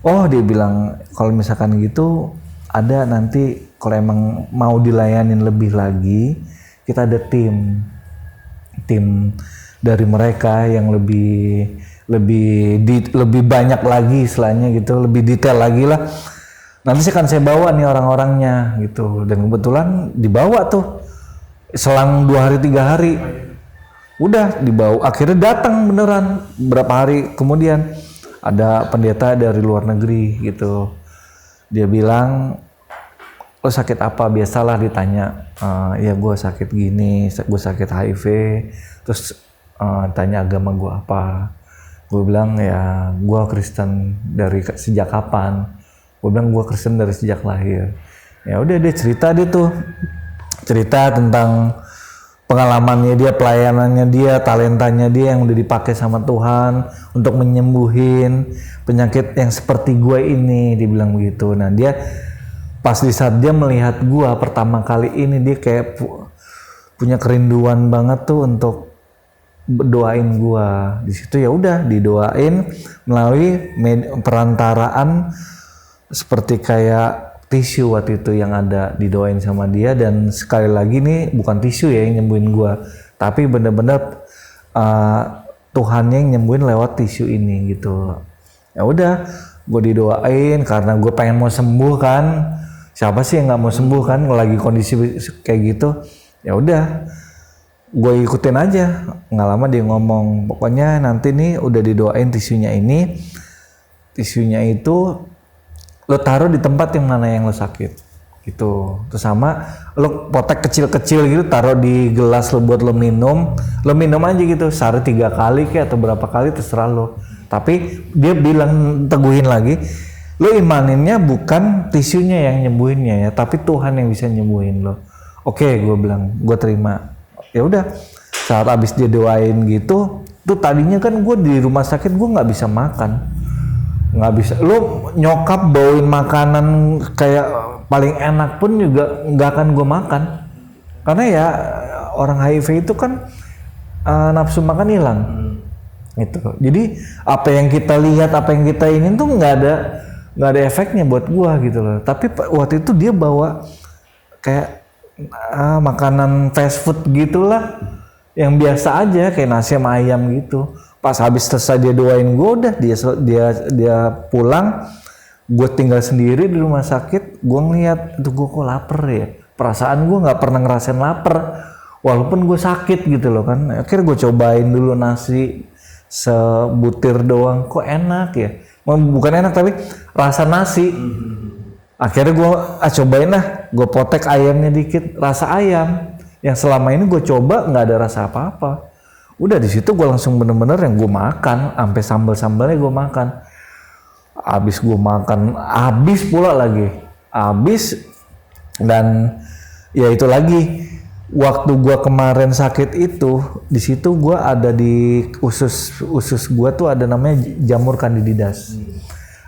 Oh dia bilang kalau misalkan gitu ada nanti kalau emang mau dilayanin lebih lagi, kita ada tim dari mereka yang lebih banyak lagi istilahnya gitu, lebih detail lagi lah. nanti saya bawa nih orang-orangnya gitu. Dan kebetulan dibawa tuh selang 2 hari 3 hari udah dibawa, akhirnya datang beneran berapa hari kemudian ada pendeta dari luar negeri gitu. Dia bilang, lo sakit apa? Biasalah ditanya. Ya gue sakit gini, gue sakit HIV. Terus tanya agama gue apa. Gue bilang ya gue Kristen dari sejak kapan. Gue bilang gue Kristen dari sejak lahir. Ya udah dia cerita tentang pengalamannya dia, pelayanannya dia, talentanya dia yang udah dipakai sama Tuhan untuk menyembuhin penyakit yang seperti gue ini, dibilang begitu. Nah dia pas di saat dia melihat gue pertama kali ini, dia kayak punya kerinduan banget tuh untuk doain gue. Di situ ya udah didoain melalui perantaraan seperti kayak tisu waktu itu yang ada, didoain sama dia. Dan sekali lagi nih bukan tisu ya yang nyembuhin gue, tapi bener-bener Tuhannya yang nyembuhin lewat tisu ini gitu. Ya udah gue didoain karena gue pengen mau sembuh kan. Siapa sih yang nggak mau sembuh kan lagi kondisi kayak gitu. Ya udah gue ikutin aja. Nggak lama dia ngomong, pokoknya nanti nih udah didoain tisunya ini, tisunya itu lo taruh di tempat yang mana yang lo sakit gitu. Terus sama lo potek kecil-kecil gitu taruh di gelas lo buat lo minum aja gitu sehari 3 kali kayak atau berapa kali terserah lo. Tapi dia bilang, teguhin lagi, lo imaninnya bukan tisunya yang nyembuhinnya ya, tapi Tuhan yang bisa nyembuhin lo. Oke, gue bilang gue terima. Ya udah saat abis dia doain gitu tuh, tadinya kan gue di rumah sakit gue nggak bisa makan. Nggak bisa, lu nyokap bawain makanan kayak paling enak pun juga nggak akan gue makan, karena ya orang HIV itu kan nafsu makan hilang gitu. Jadi apa yang kita lihat, apa yang kita ingin tuh nggak ada efeknya buat gue gitu loh. Tapi waktu itu dia bawa kayak makanan fast food gitulah yang biasa aja kayak nasi sama ayam gitu. Pas habis selesai dia doain gue, udah dia pulang, gue tinggal sendiri di rumah sakit. Gue ngeliat, tuh gue kok lapar ya. Perasaan gue nggak pernah ngerasain lapar, walaupun gue sakit gitu loh kan. Akhirnya gue cobain dulu nasi sebutir doang, kok enak ya. Bukan enak tapi rasa nasi. Akhirnya gue cobain lah, gue potek ayamnya dikit, rasa ayam. Yang selama ini gue coba nggak ada rasa apa-apa. Udah di situ gue langsung bener-bener yang gue makan, sampai sambal-sambalnya gue makan. Abis gue makan, abis pula lagi, abis. Dan ya itu lagi, waktu gue kemarin sakit itu, di situ gue ada di usus gue tuh ada namanya jamur kandididas.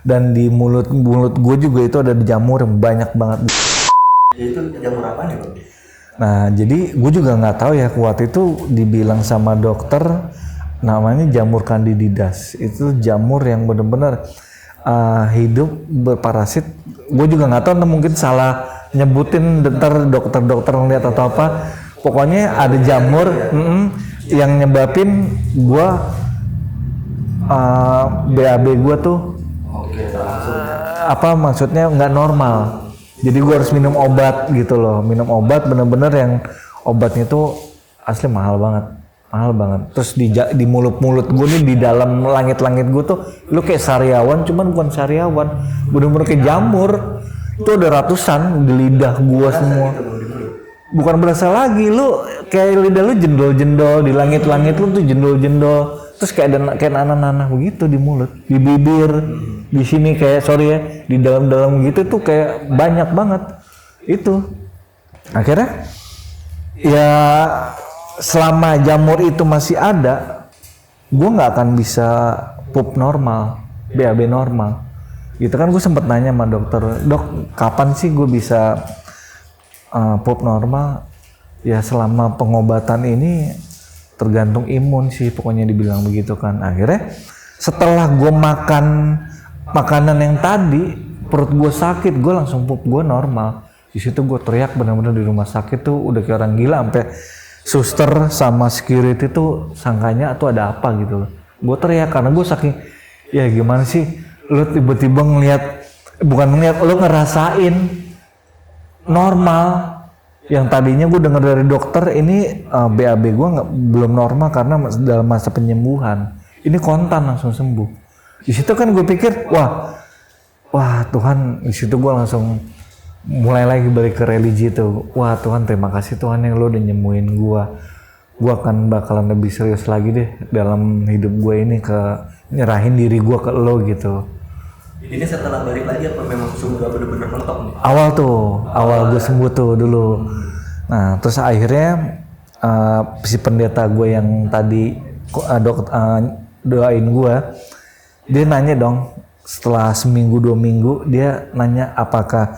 Dan di mulut gue juga itu ada jamur yang banyak banget. Ya itu jamur apa nih Bang? Nah jadi gue juga nggak tahu ya, waktu itu dibilang sama dokter namanya jamur kandididas. Itu jamur yang benar-benar hidup berparasit. Gue juga nggak tahu, mungkin salah nyebutin, ntar dokter-dokter ngeliat atau apa. Pokoknya ada jamur yang nyebabin gue BAB gue tuh apa maksudnya nggak normal. Jadi gue harus minum obat gitu loh, minum obat bener-bener yang obatnya tuh asli mahal banget. Terus di mulut gue nih, di dalam langit-langit gue tuh, lu kayak sariawan, cuman bukan sariawan, bener-bener kayak jamur. Itu ada ratusan di lidah gue semua. Bukan berasa lagi, lu kayak lidah lu jendol-jendol, di langit-langit lu tuh jendol-jendol. Terus kayak nanah-nanah begitu di mulut, di bibir, di sini kayak di dalam-dalam gitu tuh kayak banyak banget itu. Akhirnya ya selama jamur itu masih ada, gue nggak akan bisa pup normal, BAB normal. Gitu kan gue sempet nanya sama dokter, dok kapan sih gue bisa pup normal? Ya selama pengobatan ini tergantung imun sih, pokoknya dibilang begitu kan. Akhirnya setelah gue makan makanan yang tadi, perut gue sakit, gue langsung pup gue normal. Di situ gue teriak benar-benar di rumah sakit tuh udah kayak orang gila, sampai suster sama security tuh sangkanya tuh ada apa gitu loh. Gue teriak karena gue saking, ya gimana sih lu tiba-tiba ngelihat bukan ngeliat, lo ngerasain normal. Yang tadinya gue dengar dari dokter ini BAB gue belum normal karena dalam masa penyembuhan. Ini kontan langsung sembuh. Di situ kan gue pikir, wah Tuhan, di situ gue langsung mulai lagi balik ke religi itu. Wah Tuhan, terima kasih Tuhan yang lo udah nyembuhin gue. Gue akan bakalan lebih serius lagi deh dalam hidup gue ini, ke nyerahin diri gue ke lo gitu. Ini setelah balik lagi apa memang sudah bener-bener mentok nih? Awal gue sembuh tuh dulu. Nah terus akhirnya si pendeta gue yang tadi doain gue, dia nanya dong setelah seminggu 2 minggu, dia nanya apakah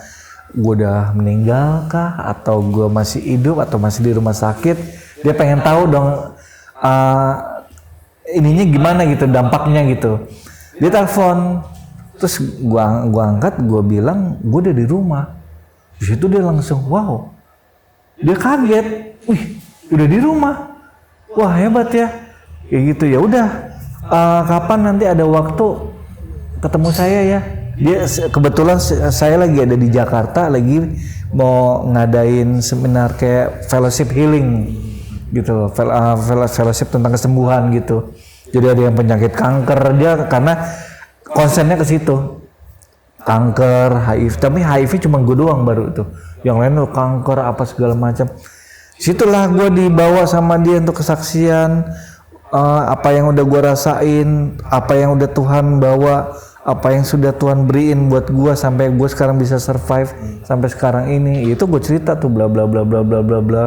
gue udah meninggal kah, atau gue masih hidup atau masih di rumah sakit. Dia pengen tahu dong ininya gimana gitu, dampaknya gitu. Dia telepon, terus gua angkat, gua bilang gue udah di rumah. Di situ dia langsung wow, dia kaget, wih udah di rumah, wah hebat ya, kayak gitu. Ya udah, kapan nanti ada waktu ketemu saya ya. Dia kebetulan saya lagi ada di Jakarta, lagi mau ngadain seminar kayak fellowship healing gitu, fellowship tentang kesembuhan gitu. Jadi ada yang penyakit kanker, dia karena konsennya ke situ, kanker, HIV, tapi HIV cuma gue doang baru tuh, yang lain tuh kanker apa segala macam. Situlah gue dibawa sama dia untuk kesaksian apa yang udah gue rasain, apa yang udah Tuhan bawa, apa yang sudah Tuhan beriin buat gue sampai gue sekarang bisa survive sampai sekarang ini. Itu gue cerita tuh bla bla bla bla bla bla bla.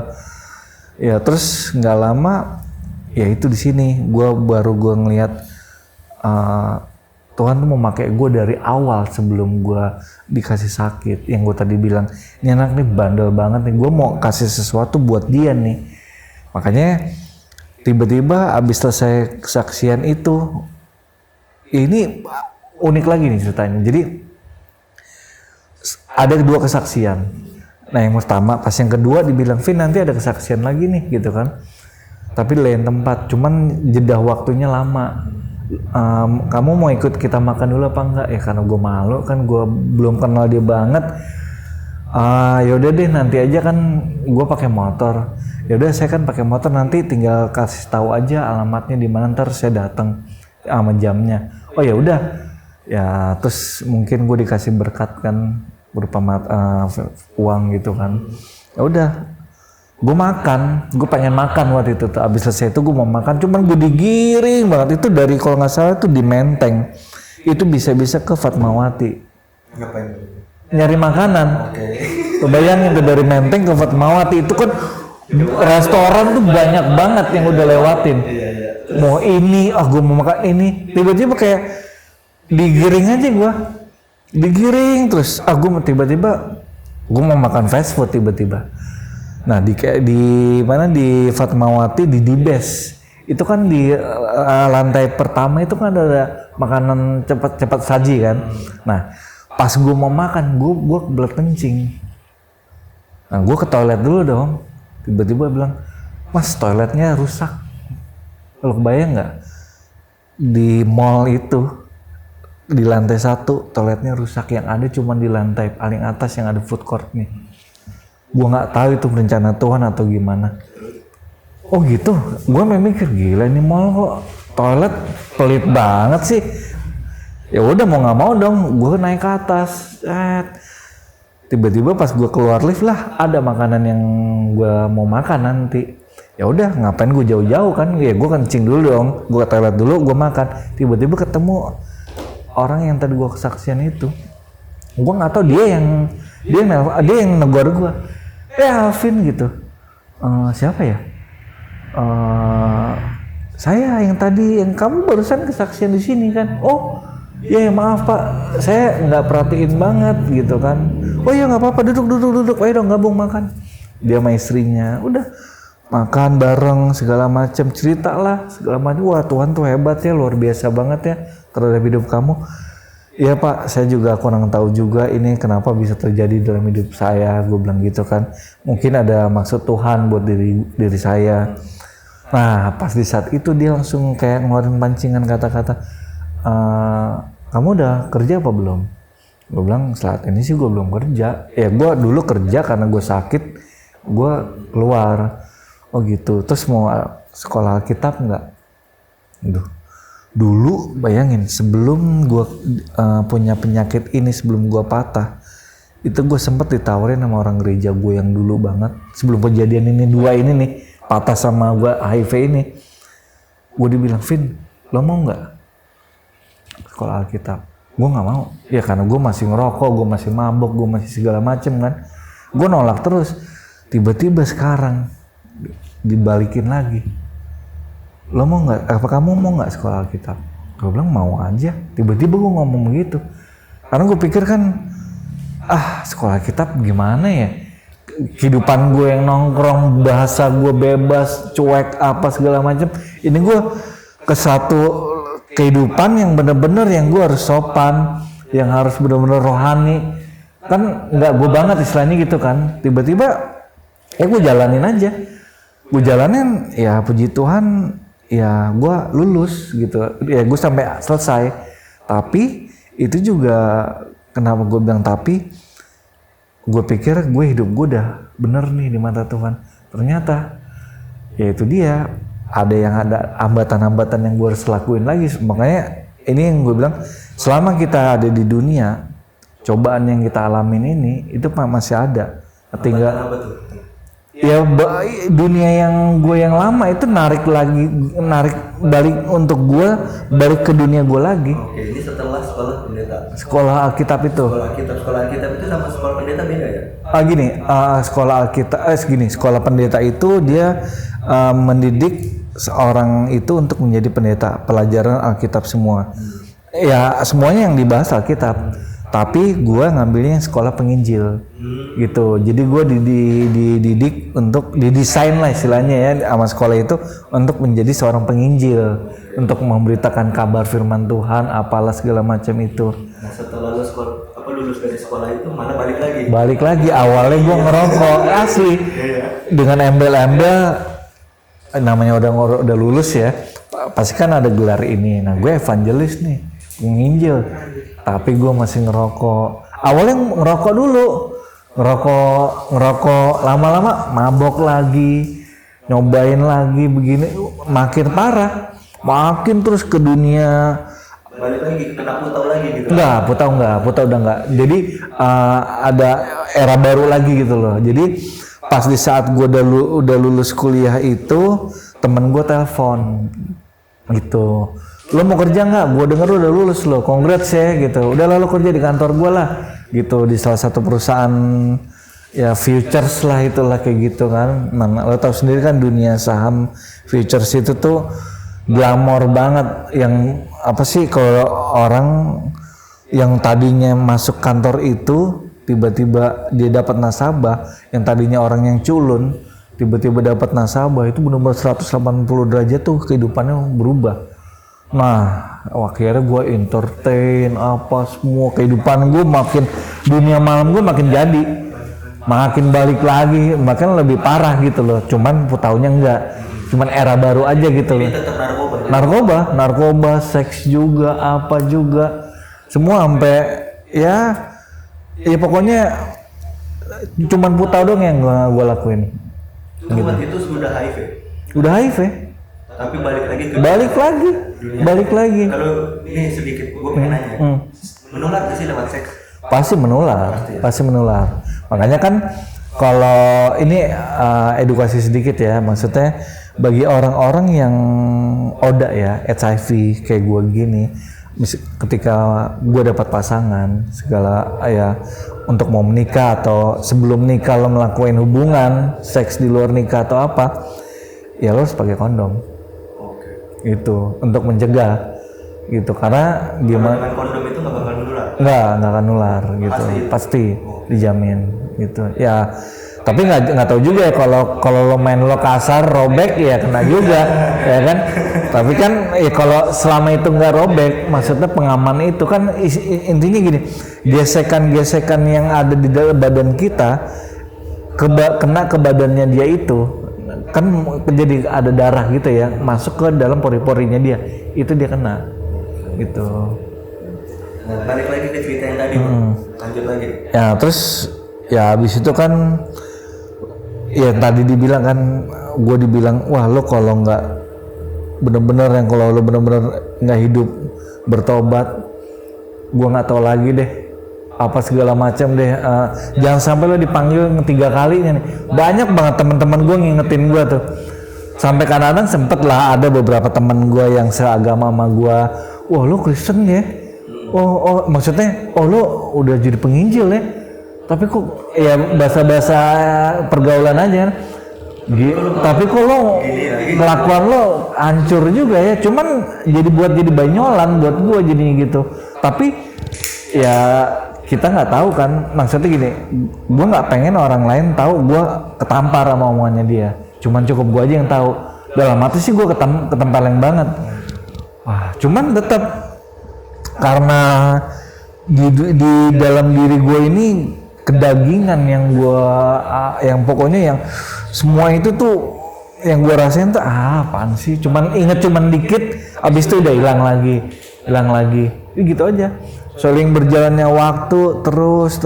Ya terus nggak lama ya itu di sini gue ngelihat Tuhan tuh mau pakai gue dari awal sebelum gue dikasih sakit. Yang gue tadi bilang, ini anak nih bandel banget nih, gue mau kasih sesuatu buat dia nih. Makanya tiba-tiba abis selesai kesaksian itu, ini unik lagi nih ceritanya. Jadi ada 2 kesaksian. Nah yang pertama, pas yang kedua dibilang, Vin nanti ada kesaksian lagi nih gitu kan. Tapi di lain tempat, cuman jeda waktunya lama. Kamu mau ikut kita makan dulu apa enggak? Ya karena gue malu kan, gue belum kenal dia banget. Yaudah deh nanti aja kan, gue pakai motor. Yaudah saya kan pakai motor, nanti tinggal kasih tahu aja alamatnya di mana, ntar saya datang sama jamnya. Oh ya udah, ya terus mungkin gue dikasih berkat kan berupa uang gitu kan. Ya udah, gue pengen makan waktu itu tuh. Abis selesai itu gue mau makan, cuman gue digiring banget itu dari, kalau nggak salah itu di Menteng, itu bisa-bisa ke Fatmawati. Ngapain? Nyari makanan. Oke. Bayangin tuh dari Menteng ke Fatmawati, itu kan restoran tuh banyak banget yang udah lewatin. Mau ini, gue mau makan ini, tiba-tiba kayak digiring aja gue. Digiring terus, tiba-tiba gue mau makan fast food tiba-tiba. Nah di mana di Fatmawati di Dibes itu kan di lantai pertama itu kan ada makanan cepat saji kan. Nah pas gue mau makan gue kebelet kencing. Nah gue ke toilet dulu dong. Tiba-tiba bilang, Mas toiletnya rusak. Lo kebayang nggak? Di mall itu di lantai 1 toiletnya rusak, yang ada cuma di lantai paling atas yang ada food court nih. Gue nggak tahu itu rencana Tuhan atau gimana. Oh gitu, gue mikir gila ini mall kok toilet pelit banget sih. Ya udah mau nggak mau dong, gue naik ke atas. Tiba-tiba pas gue keluar lift lah, ada makanan yang gue mau makan nanti. Ya udah, ngapain gue jauh-jauh kan? Ya gue kencing dulu dong, gue ke toilet dulu, gue makan. Tiba-tiba ketemu orang yang tadi gue kesaksian itu. Gue nggak tahu dia yang negor gue. Alvin gitu. Siapa ya? Saya yang tadi, yang kamu barusan kesaksian di sini kan? Oh, ya maaf Pak, saya nggak perhatiin banget gitu kan. Oh ya nggak apa-apa, duduk. Ayo dong gabung makan. Dia sama istrinya, udah makan bareng segala macam, cerita lah segala macam. Wah Tuhan tuh hebat ya, luar biasa banget ya terhadap hidup kamu. Iya Pak, saya juga kurang tahu juga ini kenapa bisa terjadi dalam hidup saya. Gue bilang gitu kan. Mungkin ada maksud Tuhan buat diri saya. Nah, pas di saat itu dia langsung kayak ngeluarin pancingan kata-kata, kamu udah kerja apa belum? Gue bilang saat ini sih gue belum kerja. Ya gue dulu kerja karena gue sakit, gue keluar. Oh gitu. Terus mau sekolah Alkitab nggak? Duh. Dulu bayangin sebelum gue punya penyakit ini, sebelum gue patah, itu gue sempet ditawarin sama orang gereja gue yang dulu banget. Sebelum kejadian ini dua ini nih, patah sama gue HIV ini, gue dibilang, Vin, lo mau nggak sekolah Alkitab? Gue nggak mau. Ya karena gue masih ngerokok, gue masih mabok, gue masih segala macem kan. Gue nolak terus. Tiba-tiba sekarang dibalikin lagi. Lo mau nggak? Apa kamu mau nggak sekolah Alkitab? Gue bilang mau aja. Tiba-tiba gue ngomong begitu. Karena gue pikir kan, sekolah Alkitab gimana ya? Kehidupan gue yang nongkrong, bahasa gue bebas, cuek apa segala macam. Ini gue ke satu kehidupan yang bener-bener yang gue harus sopan, yang harus bener-bener rohani. Kan nggak gue banget istilahnya gitu kan. Tiba-tiba, gue jalanin aja. Gue jalanin, ya puji Tuhan, ya gue lulus gitu. Ya gue sampai selesai. Tapi itu juga, kenapa gue bilang tapi, gue pikir gue hidup gue udah bener nih di mata Tuhan. Ternyata, ya itu dia. Ada hambatan-hambatan yang gue harus lakuin lagi. Makanya ini yang gue bilang, selama kita ada di dunia, cobaan yang kita alamin ini itu masih ada. Tinggal ya dunia yang gue yang lama itu narik balik untuk gue balik ke dunia gue lagi. Oke, ini setelah sekolah pendeta. Sekolah Alkitab itu. Sekolah Alkitab itu sama sekolah pendeta beda ya? Sekolah Alkitab sekolah pendeta itu dia mendidik seorang itu untuk menjadi pendeta, pelajaran Alkitab semua. Ya semuanya yang dibahas Alkitab. Tapi gue ngambilnya sekolah penginjil gitu. Jadi gue dididik untuk didesain lah istilahnya ya sama sekolah itu untuk menjadi seorang penginjil, untuk memberitakan kabar firman Tuhan, apalah segala macam itu. Nah setelah lulus dari sekolah itu malah balik lagi. Balik lagi, awalnya gue ngerokok asli dengan embel-embel. Namanya udah lulus ya, pasti kan ada gelar ini. Nah gue evangelis nih, penginjil. Tapi gue masih ngerokok. Awalnya ngerokok dulu, ngerokok lama-lama mabok lagi, nyobain lagi begini, makin parah, makin terus ke dunia. Balik lagi kena putau lagi gitu. Putau udah enggak. Jadi ada era baru lagi gitu loh. Jadi pas di saat gue udah lulus kuliah itu, temen gue telepon gitu, lo mau kerja nggak? Gue denger lo udah lulus lo, congrats ya gitu. Udah lalu kerja di kantor gue lah gitu, di salah satu perusahaan ya futures lah, itulah kayak gitu kan. Nah, lo tahu sendiri kan dunia saham futures itu tuh glamor banget. Yang apa sih, kalau orang yang tadinya masuk kantor itu tiba-tiba dia dapat nasabah, yang tadinya orang yang culun tiba-tiba dapat nasabah, itu benar-benar 180 derajat tuh kehidupannya berubah. Nah akhirnya gue entertain apa semua, kehidupan gue makin, dunia malam gue makin jadi, makin balik lagi, makin lebih parah gitu loh. Cuman putaunya enggak, cuman era baru aja gitu loh. Narkoba, seks juga, apa juga, semua sampai ya pokoknya cuman putau dong yang gue lakuin. Gitu. Itu sudah HIV. Udah HIV. Tapi balik lagi. Kalau ini sedikit gue pengen nanya, menular nggak sih lewat seks? Pasti menular. Makanya kan kalau ini edukasi sedikit ya, maksudnya bagi orang-orang yang ODA ya, HIV kayak gue gini, ketika gue dapat pasangan segala ya, untuk mau menikah atau sebelum nikah lo melakukan hubungan seks di luar nikah atau apa, ya lo harus pakai kondom. Itu untuk mencegah gitu, karena gimana, dengan kondom itu nggak bakal nular? nggak akan nular gitu, pasti dijamin gitu ya. Tapi nggak tahu juga ya, kalau lo main lo kasar robek ya kena juga ya kan. Tapi kan kalau selama itu nggak robek, maksudnya pengaman itu kan intinya gini, gesekan yang ada di badan kita kena ke badannya dia itu kan jadi ada darah gitu ya, masuk ke dalam pori-porinya dia, itu dia kena gitu. Nah, balik lagi ke cerita yang tadi, Bang. Lanjut lagi. Ya terus ya habis itu kan ya tadi dibilang kan, gue dibilang wah lo kalau nggak bener-bener yang kalau lo bener-bener nggak hidup bertobat, gue nggak tahu lagi deh apa segala macam deh. Jangan sampai lo dipanggil 3 kalinya nih. Banyak banget teman-teman gue ngingetin gue tuh. Sampai kadang-kadang sempet lah ada beberapa teman gue yang seagama sama gue. Wah lo Kristen ya? Oh maksudnya lo udah jadi penginjil ya? Tapi kok ya bahasa-bahasa pergaulan aja kan? Tapi kok lo kelakuan lo hancur juga ya? Cuman jadi banyolan buat gue jadinya gitu. Tapi ya kita nggak tahu kan, maksudnya gini, gue nggak pengen orang lain tahu gue ketampar sama omongannya dia. Cuman cukup gue aja yang tahu. Dalam hati sih gue ketempeleng banget. Wah, cuman tetap karena di dalam diri gue ini kedagingan yang pokoknya yang semua itu tuh yang gue rasain tuh apaan sih? Cuman dikit, abis itu udah hilang lagi. Gitu aja. Saling berjalannya waktu terus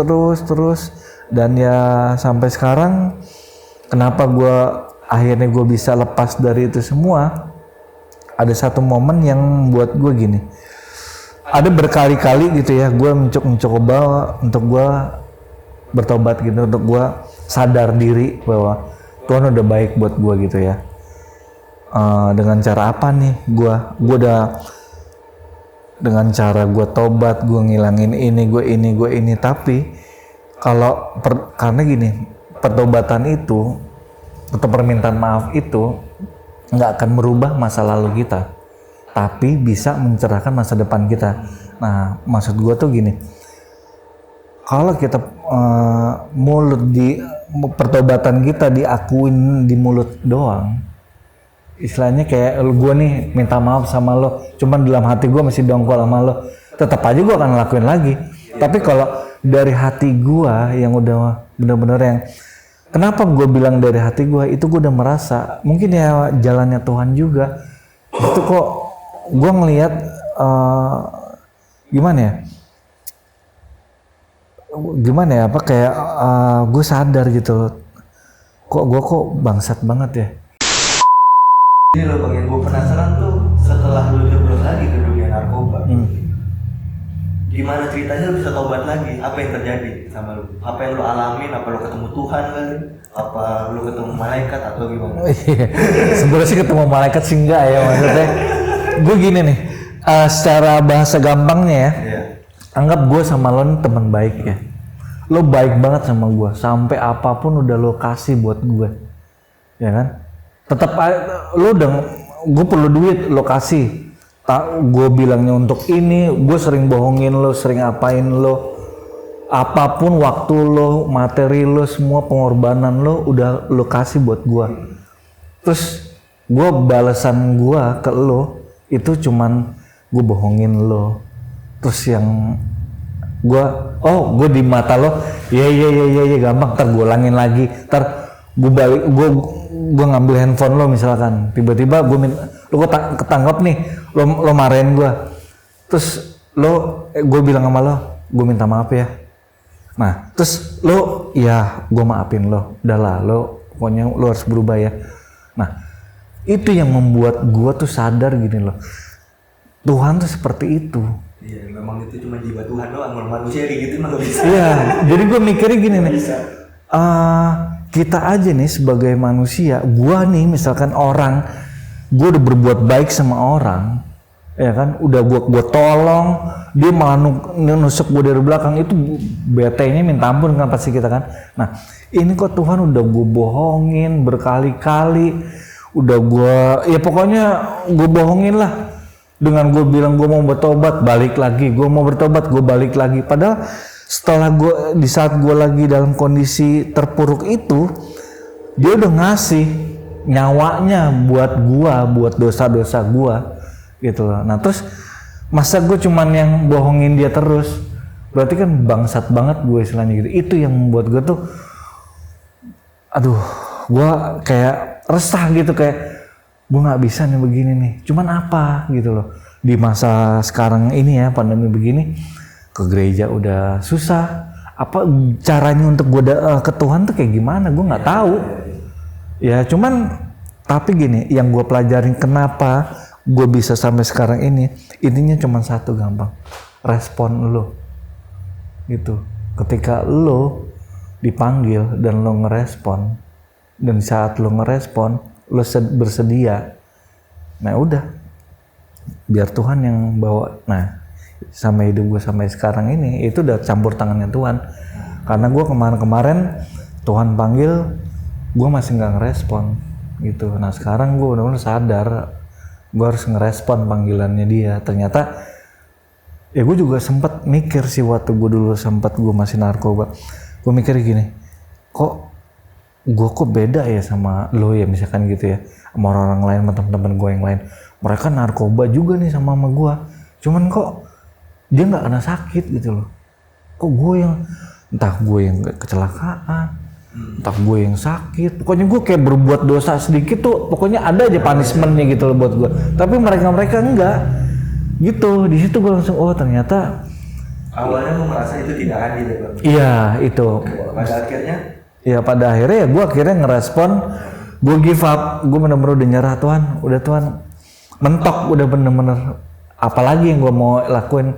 dan ya sampai sekarang kenapa akhirnya gue bisa lepas dari itu semua? Ada satu momen yang buat gue gini. Ada berkali-kali gitu ya, gue mencoba untuk gue bertobat gitu, untuk gue sadar diri bahwa Tuhan udah baik buat gue gitu ya. Dengan cara apa nih? Gue udah dengan cara gue tobat, gue ngilangin ini, tapi karena gini, pertobatan itu atau permintaan maaf itu nggak akan merubah masa lalu kita, tapi bisa mencerahkan masa depan kita. Nah, maksud gue tuh gini, kalau kita pertobatan kita diakuin di mulut doang, istilahnya kayak gue nih minta maaf sama lo, cuman dalam hati gue masih dongkol sama lo, tetap aja gue akan lakuin lagi. Tapi kalau dari hati gue yang udah bener-bener yang, kenapa gue bilang dari hati gue, itu gue udah merasa, mungkin ya jalannya Tuhan juga, itu kok gue ngelihat gimana ya, apa kayak gue sadar gitu, kok bangsat banget ya. Ini loh Bang, yang gue penasaran tuh setelah lu jeblos lagi ke dunia narkoba, gimana ceritanya lu bisa tobat lagi? Apa yang terjadi sama lu? Apa yang lu alamin? Apa lu ketemu Tuhan kali? Apa lu ketemu malaikat atau gimana? Sebenarnya sih ketemu malaikat sih enggak ya, maksudnya gue gini nih, secara bahasa gampangnya ya, anggap gue sama lo nih teman baik ya. Lo baik banget sama gue, sampai apapun udah lo kasih buat gue, ya kan? Tetap lo udah, gue perlu duit lo kasih. Gue bilangnya untuk ini, gue sering bohongin lo, sering apain lo, apapun waktu lo, materi lo, semua pengorbanan lo udah lo kasih buat gue. Terus gue balasan gue ke lo itu cuman gue bohongin lo. Terus yang gue di mata lo, iya gampang, ntar gue ulangin lagi, ntar gue balik, gue ngambil handphone lo misalkan, tiba-tiba gue lo ketangkap nih, lo marahin gue, terus gue bilang sama lo, gue minta maaf ya. Nah terus lo, ya gue maafin lo, udah lah lo pokoknya lo harus berubah ya. Nah itu yang membuat gue tuh sadar gini loh, Tuhan tuh seperti itu. Iya, memang itu cuma jiwa Tuhan doang, manusia kayak gitu mah gak bisa. Iya, jadi gue mikirnya gini nih, kita aja nih sebagai manusia, gue nih misalkan orang, gue udah berbuat baik sama orang, ya kan, udah gue tolong, dia malah nusuk gue dari belakang, itu bete-nya minta ampun kan pasti kita kan. Nah ini kok Tuhan udah gue bohongin berkali-kali, udah ya pokoknya gue bohongin lah. Dengan gue bilang gue mau bertobat, balik lagi, gue mau bertobat, gue balik lagi. Padahal setelah di saat gue lagi dalam kondisi terpuruk itu, dia udah ngasih nyawanya buat gue, buat dosa-dosa gue, gitu loh. Nah terus masa gue cuman yang bohongin dia terus, berarti kan bangsat banget gue istilahnya gitu. Itu yang membuat gue tuh, aduh, gue kayak resah gitu, kayak gue nggak bisa nih begini nih, cuman apa gitu loh di masa sekarang ini ya, pandemi begini, ke gereja udah susah. Apa caranya untuk gue ke Tuhan tuh kayak gimana? Gue nggak tahu. Ya cuman tapi gini, yang gue pelajarin kenapa gue bisa sampai sekarang ini, intinya cuma satu gampang, respon lo. Gitu. Ketika lo dipanggil dan lo ngerespon, dan saat lo ngerespon, lo bersedia, nah udah, biar Tuhan yang bawa. Nah, sama hidup gue sampai sekarang ini, itu udah campur tangannya Tuhan. Karena gue kemarin Tuhan panggil, gue masih nggak ngerespon, gitu. Nah sekarang gue benar-benar sadar, gue harus ngerespon panggilannya dia. Ternyata, ya gue juga sempat mikir sih waktu gue dulu gue masih narkoba, gue mikir gini, gue kok beda ya sama lo ya misalkan gitu ya, sama orang lain, sama teman-teman gue yang lain. Mereka narkoba juga nih sama gue, cuman kok dia nggak kena sakit gitu loh. Kok gue yang, entah gue yang kecelakaan, entah gue yang sakit, pokoknya gue kayak berbuat dosa sedikit tuh, pokoknya ada aja punishmentnya gitu loh buat gue. Tapi mereka enggak gitu. Di situ gue langsung, oh ternyata awalnya lu merasa itu tidak adil ya Bang? Iya itu. Pada akhirnya? Ya pada akhirnya ya gue akhirnya ngerespon, gue give up, gue bener-bener udah nyerah. Tuhan, udah Tuhan, mentok udah bener-bener, apalagi yang gue mau lakuin.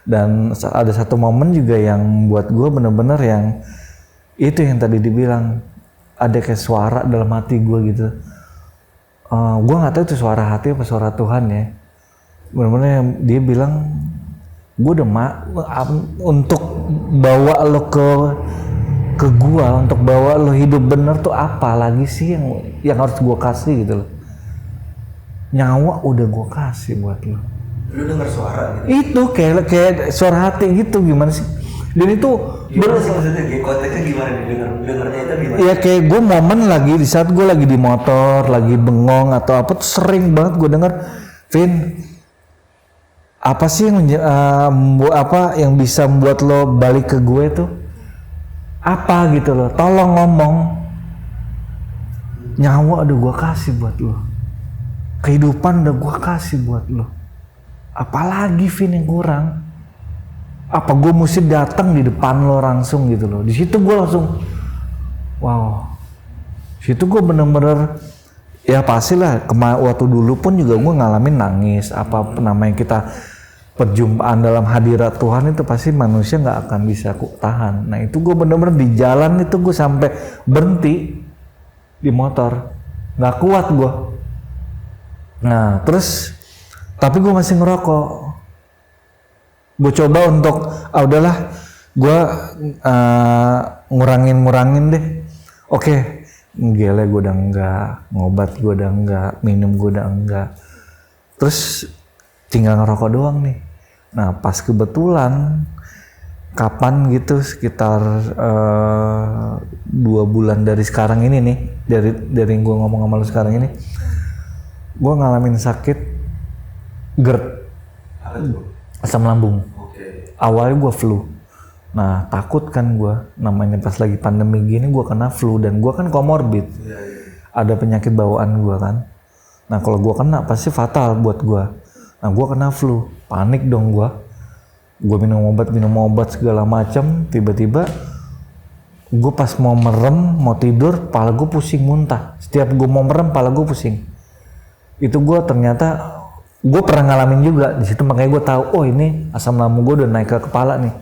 Dan ada satu momen juga yang buat gue bener-bener yang itu yang tadi dibilang, ada kayak suara dalam hati gue gitu. Gue nggak tahu itu suara hati apa suara Tuhan ya. Bener-bener dia bilang, gue udah untuk bawa lo ke gua, untuk bawa lo hidup bener tuh apa lagi sih yang harus gua kasih gitu loh. Nyawa udah gua kasih buat lo. Lu denger suara gitu? Itu kayak suara hati gitu, gimana sih? Dan itu gimana sih maksudnya? Konteksnya gimana nih? Dengernya itu gimana? Iya kayak gue momen lagi di saat gue lagi di motor, lagi bengong atau apa tuh sering banget gue denger, Vin, apa sih yang bisa membuat lo balik ke gue tuh? Apa gitu loh, tolong ngomong. Nyawa udah gue kasih buat lo, kehidupan udah gue kasih buat lo, apalagi Vin yang kurang? Apa gue mesti datang di depan lo langsung gitu loh? Di situ gue langsung, wow, situ gue bener-bener, ya pastilah waktu dulu pun juga gue ngalamin nangis, apa namanya kita perjumpaan dalam hadirat Tuhan itu pasti manusia nggak akan bisa tahan. Nah itu gue bener-bener di jalan itu gue sampai berhenti di motor, nggak kuat gue. Nah terus tapi gue masih ngerokok. Gue coba untuk udahlah gue ngurangin deh. Oke, gele gue udah enggak, ngobat gue udah enggak, minum gue udah enggak, terus tinggal ngerokok doang nih. Nah pas kebetulan kapan gitu sekitar 2 bulan dari sekarang ini nih, dari gue ngomong sama lu sekarang ini, gue ngalamin sakit GERD, asam lambung. Awalnya gue flu. Nah takut kan gue, namanya pas lagi pandemi gini gue kena flu, dan gue kan komorbid, ada penyakit bawaan gue kan. Nah kalau gue kena pasti fatal buat gue. Nah gue kena flu, panik dong gue minum obat segala macam. Tiba-tiba gue pas mau merem, mau tidur, kepala gue pusing muntah. Setiap gue mau merem, kepala gue pusing. Itu gue ternyata, gue pernah ngalamin juga di situ, makanya gue tahu, oh ini asam lambung gue udah naik ke kepala nih.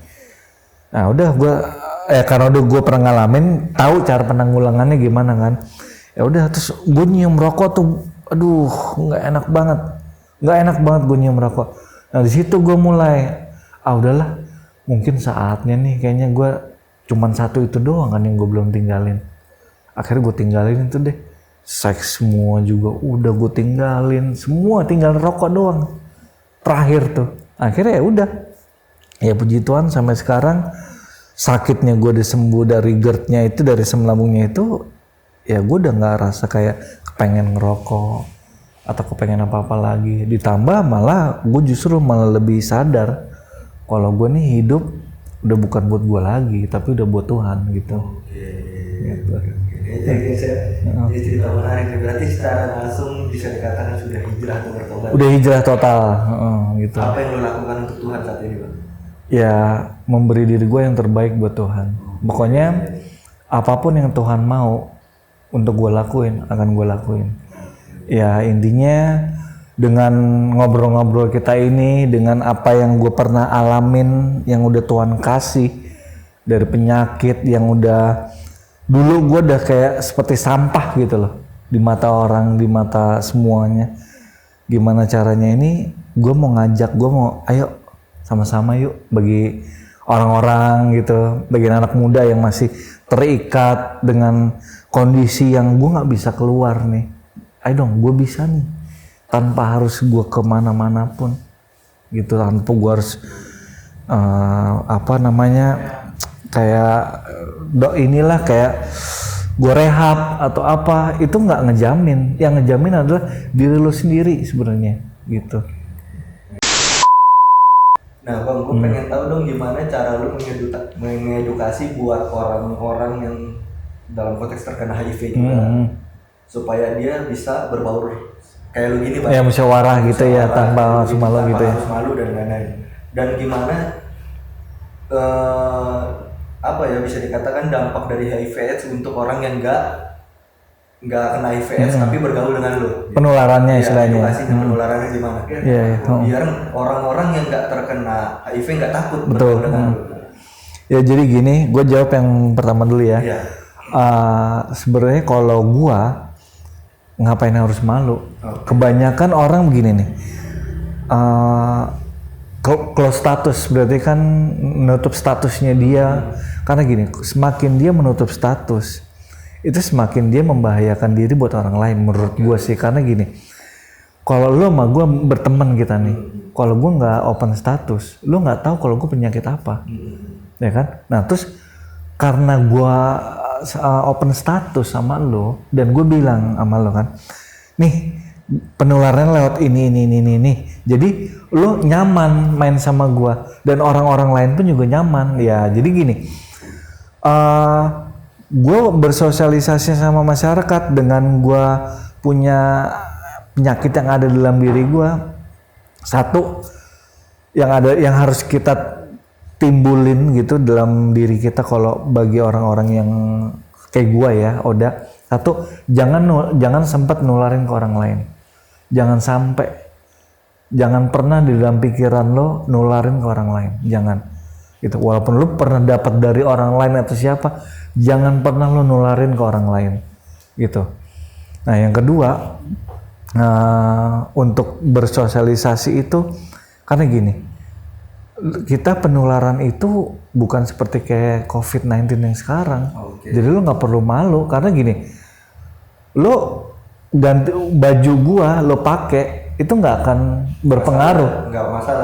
Nah udah gue, karena udah gue pernah ngalamin, tahu cara penanggulangannya gimana kan. Ya udah, terus gue nyium rokok tuh, aduh nggak enak banget gue nyium rokok. Nah di situ gue mulai, udahlah, mungkin saatnya nih, kayaknya gue cuman satu itu doang kan yang gue belum tinggalin. Akhirnya gue tinggalin itu deh. Seks semua juga udah gue tinggalin, semua tinggal rokok doang. Terakhir tuh, akhirnya ya udah. Ya puji Tuhan sampai sekarang sakitnya gue udah sembuh dari GERD-nya itu, dari asam lambungnya itu. Ya gue udah nggak rasa kayak kepengen ngerokok atau kepengen apa-apa lagi. Ditambah malah gue justru malah lebih sadar kalau gue nih hidup udah bukan buat gue lagi, tapi udah buat Tuhan gitu. Gitu. Jadi cerita menarik, berarti secara langsung bisa dikatakan sudah hijrah atau bertobat. Udah hijrah total, gitu. Apa yang lo lakukan untuk Tuhan saat ini Bang? ya memberi diri gue yang terbaik buat Tuhan. Pokoknya apapun yang Tuhan mau untuk gue lakuin akan gue lakuin. Ya intinya dengan ngobrol-ngobrol kita ini, dengan apa yang gue pernah alamin, yang udah Tuhan kasih dari penyakit yang udah dulu gue udah kayak seperti sampah gitu loh di mata orang, di mata semuanya. Gimana caranya ini? Gue mau ngajak, gue mau ayo sama-sama yuk bagi orang-orang gitu, bagi anak muda yang masih terikat dengan kondisi yang gue nggak bisa keluar nih. Ayo dong, gue bisa nih, tanpa harus gue kemana-mana pun, gitu, tanpa gue harus kayak inilah kayak gue rehab atau apa, itu nggak ngejamin. Yang ngejamin adalah diri lo sendiri sebenarnya, gitu. Nah Bang, gue pengen tahu dong gimana cara lu mengedukasi buat orang-orang yang dalam konteks terkena HIV juga, supaya dia bisa berbaur kayak lu gini Bang. Ya musyawarah gitu ya, tanpa harus malu gitu ya. Harus malu dan lain-lain. Dan gimana bisa dikatakan dampak dari HIV/AIDS untuk orang yang nggak kena HIV/AIDS tapi bergaul dengan lu. Penularannya istilahnya. Penularannya gimana? Biar orang-orang yang nggak terkena HIV nggak takut bergaul dengan lu. Ya jadi gini, gue jawab yang pertama dulu ya. Sebenarnya kalau gue ngapain harus malu? Kebanyakan orang begini nih. Close status berarti kan menutup statusnya dia. Karena gini, semakin dia menutup status, itu semakin dia membahayakan diri buat orang lain menurut gue sih. Karena gini, kalau lo sama gue berteman kita nih, kalau gue nggak open status, lo nggak tahu kalau gue penyakit apa, ya kan? Nah terus karena gue open status sama lo dan gue bilang sama lo kan, nih penularan lewat ini, jadi lo nyaman main sama gue dan orang-orang lain pun juga nyaman. Ya jadi gini, gue bersosialisasi sama masyarakat dengan gue punya penyakit yang ada dalam diri gue. Satu yang harus kita timbulin gitu dalam diri kita kalau bagi orang-orang yang kayak gue ya, Oda. Satu, jangan sempat nularin ke orang lain. Jangan pernah di dalam pikiran lo nularin ke orang lain. Jangan. Gitu. Walaupun lo pernah dapat dari orang lain atau siapa, jangan pernah lo nularin ke orang lain. Gitu. Nah, yang kedua, untuk bersosialisasi itu karena gini, kita penularan itu bukan seperti kayak COVID-19 yang sekarang. Jadi lo nggak perlu malu karena gini, lo ganti baju gua lo pakai itu nggak akan berpengaruh,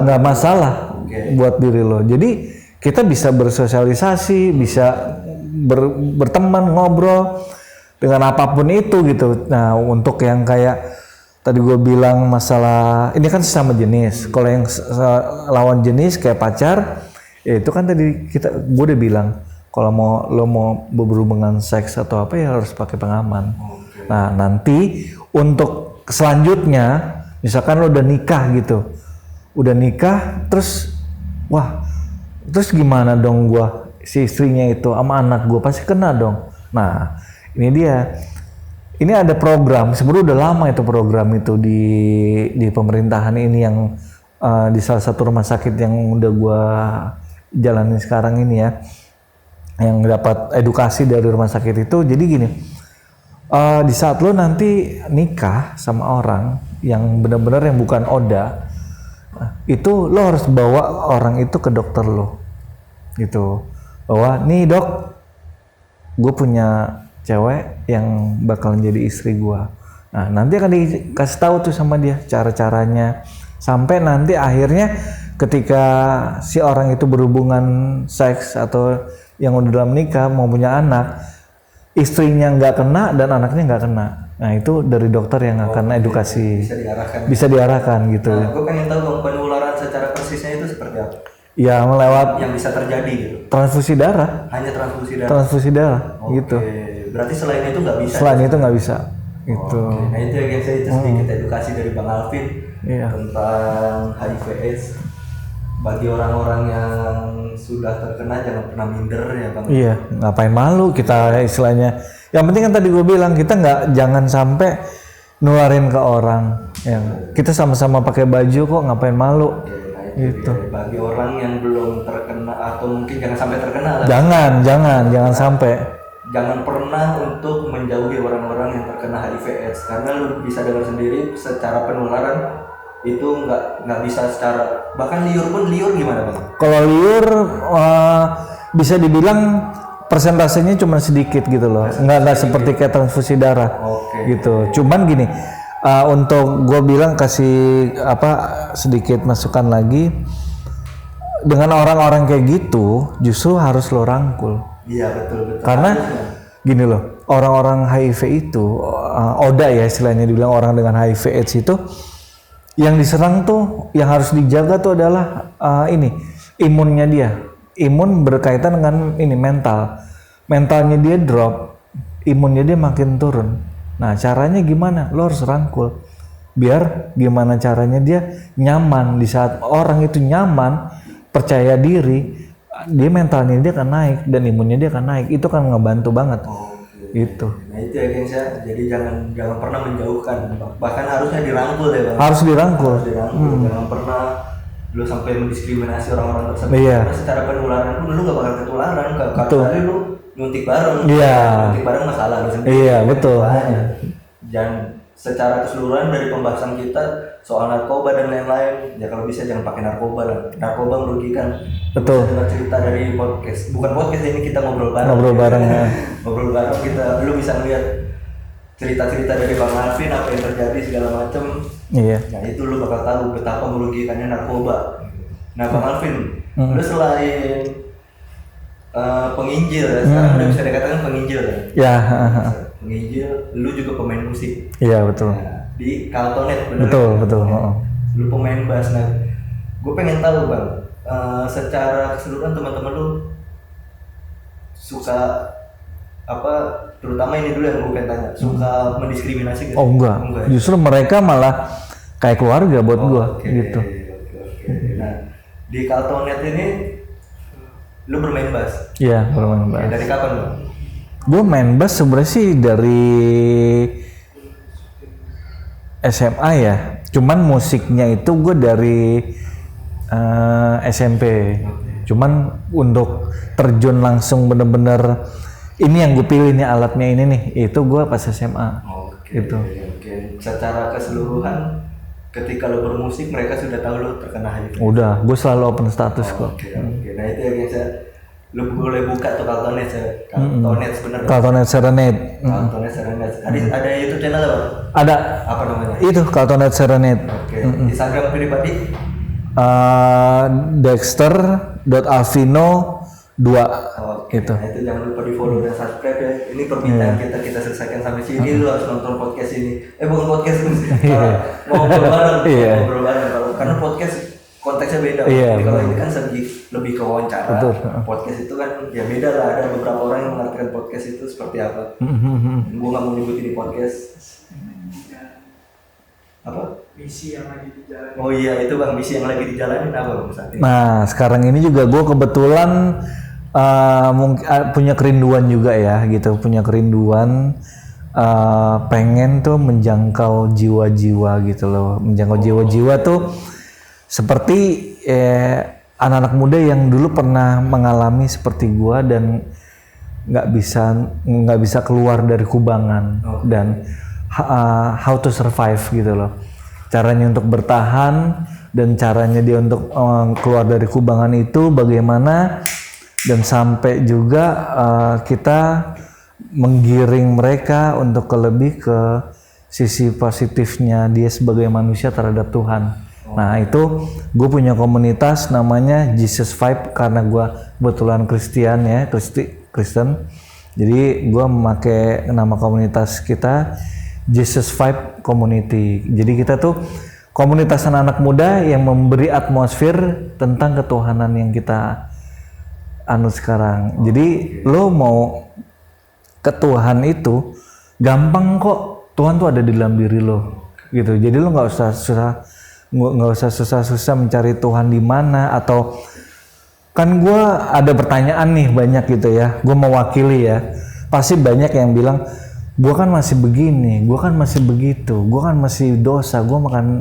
nggak masalah buat diri lo. Jadi kita bisa bersosialisasi, bisa berteman, ngobrol dengan apapun itu gitu. Nah untuk yang kayak tadi gue bilang masalah ini kan sesama jenis. Kalau yang lawan jenis kayak pacar, ya itu kan tadi gue udah bilang kalau lo mau berhubungan seks atau apa ya harus pakai pengaman. Nah nanti untuk selanjutnya misalkan lo udah nikah gitu, terus gimana dong si istrinya itu sama anak gue pasti kena dong. Nah ini dia. Ini ada program, sebenarnya udah lama itu program itu di pemerintahan ini yang di salah satu rumah sakit yang udah gua jalanin sekarang ini ya, yang dapat edukasi dari rumah sakit itu. Jadi gini, di saat lo nanti nikah sama orang yang benar-benar yang bukan Oda, itu lo harus bawa orang itu ke dokter lo, gitu. Bahwa nih dok, gue punya cewek yang bakalan jadi istri gua. Nah nanti akan dikasih tahu tuh sama dia cara-caranya sampai nanti akhirnya ketika si orang itu berhubungan seks atau yang udah dalam nikah mau punya anak, istrinya nggak kena dan anaknya nggak kena. Nah itu dari dokter yang akan edukasi. Bisa diarahkan gitu. Nah, gue pengen tahu dong penularan secara persisnya itu seperti apa? Ya melewat yang bisa terjadi gitu. Transfusi darah. Hanya transfusi darah. Transfusi darah gitu. Berarti selain itu nggak bisa. Selain itu nggak bisa. Gitu. Nah itu ya guys, itu sedikit edukasi dari Bang Alvin tentang HIV/AIDS. bagi orang-orang yang sudah terkena jangan pernah minder ya bang. Iya, ngapain malu kita istilahnya. Yang penting kan tadi gue bilang kita jangan sampai nularin ke orang. Yang kita sama-sama pakai baju kok, ngapain malu? Gitu. Bagi orang yang belum terkena atau mungkin jangan sampai terkena lah. Jangan sampai. Jangan pernah untuk menjauhi orang-orang yang terkena HIV/AIDS karena lu bisa dengar sendiri secara penularan itu nggak bisa secara, bahkan liur gimana bang? Kalau liur bisa dibilang persentasenya cuma sedikit gitu loh, nggak seperti kayak transfusi darah. Gitu. Cuman gini, untuk gue bilang kasih sedikit masukan lagi, dengan orang-orang kayak gitu justru harus lo rangkul. Iya betul. Karena gini loh, orang-orang HIV itu ODA ya istilahnya dibilang, orang dengan HIV/AIDS itu yang diserang tuh, yang harus dijaga tuh adalah imunnya dia. Imun berkaitan dengan mentalnya dia drop, imunnya dia makin turun. Nah caranya gimana? Lo harus rangkul, biar gimana caranya dia nyaman. Di saat orang itu nyaman, percaya diri, dia mentalnya dia akan naik dan imunnya dia akan naik. Itu kan ngebantu banget. Gitu. Nah itu ya guys ya, jadi jangan pernah menjauhkan, bahkan harusnya dirangkul ya bang. Harus dirangkul. Jangan pernah lu sampai mendiskriminasi orang-orang tersebut. Iya. Karena secara penularan pun lu gak bakal ketularan, karena lu nyuntik bareng. Iya. Nyuntik bareng masalah lu sendiri. Iya betul. Dan secara keseluruhan dari pembahasan kita soal narkoba dan lain-lain, ya kalau bisa jangan pakai narkoba lah. Narkoba merugikan. Betul. Dengar cerita dari podcast, bukan podcast ini, kita ngobrol bareng. Ngobrol bareng ya. Ngobrol bareng lu bisa lihat cerita-cerita dari Bang Alvin, apa yang terjadi segala macam. Iya. Nah itu lu bakal tahu betapa merugikannya narkoba. Nah Bang Alvin, lu selain penginjil ya, sekarang udah bisa dikatakan penginjil ya. Ya. Penginjil, lu juga pemain musik. Iya betul. Nah, di Carltonet bener. Betul. Lu pemain bass. Nah, gue pengen tahu bang, secara keseluruhan teman-teman lu suka apa? Terutama ini dulu yang gue pengen tanya, suka mendiskriminasi gitu? Oh enggak. Justru mereka malah kayak keluarga buat gue gitu. Nah, di Carltonet ini lu bermain bass? Iya, bermain bass. Dari kapan bang? Gue main bass sebenarnya sih dari SMA ya. Cuman musiknya itu gue dari SMP. Cuman untuk terjun langsung bener-bener ini yang gue pilih nih alatnya ini nih, itu gue pas SMA. Gitu. Secara keseluruhan ketika lo bermusik mereka sudah tahu lo terkena HIV. Udah, gue selalu open status kok. Nah itu ya guys ya. Lu boleh buka tuh Carltonet ya. Carltonet bener. Carltonet Serenade. Carltonet Serenade. Ada YouTube channel apa? Ada. Apa namanya? Itu Carltonet Serenade. Instagram pribadi? Dexter.alvino 2 gitu. Nah itu jangan lupa di follow dan subscribe ya. Ini perbincangan kita selesaikan sampai sini. Lu harus nonton podcast ini. Bukan podcast ngobrol bareng. Ngobrol bareng. Karena podcast konteksnya beda. Jadi kalau ini kan lebih ke wawancara. Podcast itu kan ya beda lah. Ada beberapa orang yang mengartikan podcast itu seperti apa. Gue nggak mau nyebut ini podcast. Apa? Misi yang lagi dijalani. Oh iya itu bang, misi yang lagi dijalanin apa bang saat ini? Nah sekarang ini juga gue kebetulan punya kerinduan juga ya gitu, punya kerinduan pengen tuh menjangkau jiwa-jiwa gitu loh, menjangkau jiwa-jiwa tuh seperti anak-anak muda yang dulu pernah mengalami seperti gue dan nggak bisa keluar dari kubangan dan how to survive gitu loh, caranya untuk bertahan dan caranya dia untuk keluar dari kubangan itu bagaimana, dan sampai juga kita menggiring mereka untuk lebih ke sisi positifnya dia sebagai manusia terhadap Tuhan. Nah itu gue punya komunitas namanya Jesus Vibe karena gue kebetulan Kristen ya, Kristen. Jadi gue memakai nama komunitas kita Jesus Vibe Community. Jadi kita tuh komunitas anak-anak muda yang memberi atmosfer tentang ketuhanan yang kita anut sekarang. Jadi lo mau ke Tuhan itu gampang kok. Tuhan tuh ada di dalam diri lo gitu. Jadi lo nggak usah susah nggak usah susah-susah mencari Tuhan di mana, atau kan gue ada pertanyaan nih banyak gitu ya, gue mewakili ya, pasti banyak yang bilang gue kan masih begini, gue kan masih begitu, gue kan masih dosa, gue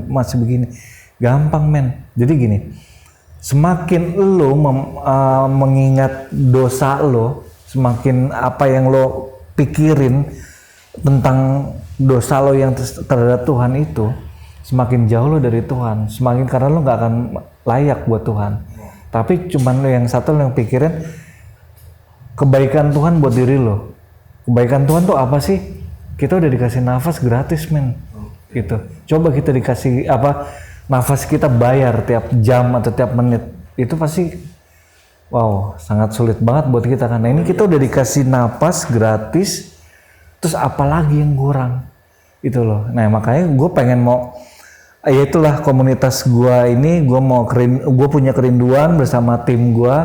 masih begini. Gampang men, jadi gini, semakin lo mengingat dosa lo, semakin apa yang lo pikirin tentang dosa lo yang terhadap Tuhan itu, semakin jauh lo dari Tuhan, semakin karena lo nggak akan layak buat Tuhan. Tapi cuman lo yang satu lo yang pikirin kebaikan Tuhan buat diri lo. Kebaikan Tuhan tuh apa sih? Kita udah dikasih nafas gratis men, gitu. Coba kita dikasih nafas kita bayar tiap jam atau tiap menit, itu pasti wow sangat sulit banget buat kita, karena ini kita udah dikasih nafas gratis, terus apalagi yang kurang itu loh. Nah makanya gue pengen ya itulah komunitas gue ini, gue punya kerinduan bersama tim gue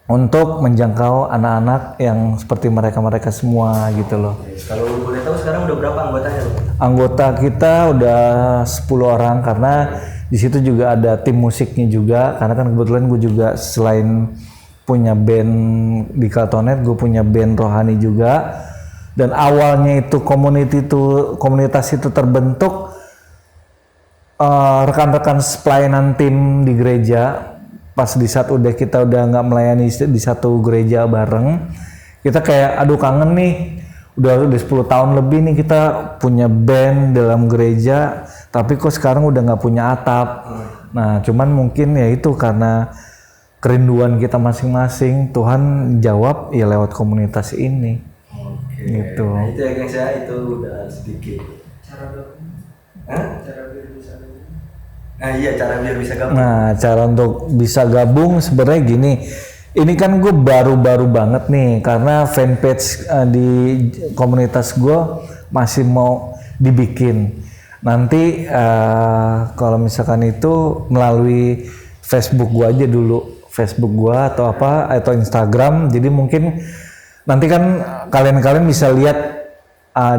untuk menjangkau anak-anak yang seperti mereka semua gitu loh. Kalau lu boleh tahu sekarang udah berapa anggotanya lo? Anggota kita udah 10 orang, karena di situ juga ada tim musiknya juga, karena kan kebetulan gue juga selain punya band di Kaltonet, gue punya band rohani juga. Dan awalnya itu komunitas itu terbentuk rekan-rekan pelayanan tim di gereja. Pas di saat kita udah nggak melayani di satu gereja bareng, kita kayak aduh kangen nih, udah 10 tahun lebih nih kita punya band dalam gereja, tapi kok sekarang udah nggak punya atap. Nah cuman mungkin ya itu karena kerinduan kita masing-masing, Tuhan jawab ya lewat komunitas ini. Gitu. Nah itu ya guys ya, itu udah sedikit cara biar bisa gabung. Cara biar bisa gabung. Nah cara untuk bisa gabung sebenarnya gini, ini kan gue baru-baru banget nih, karena fanpage di komunitas gue masih mau dibikin. Nanti kalau misalkan itu melalui Facebook gue aja dulu, Facebook gue atau Instagram. Jadi mungkin nanti kan kalian bisa lihat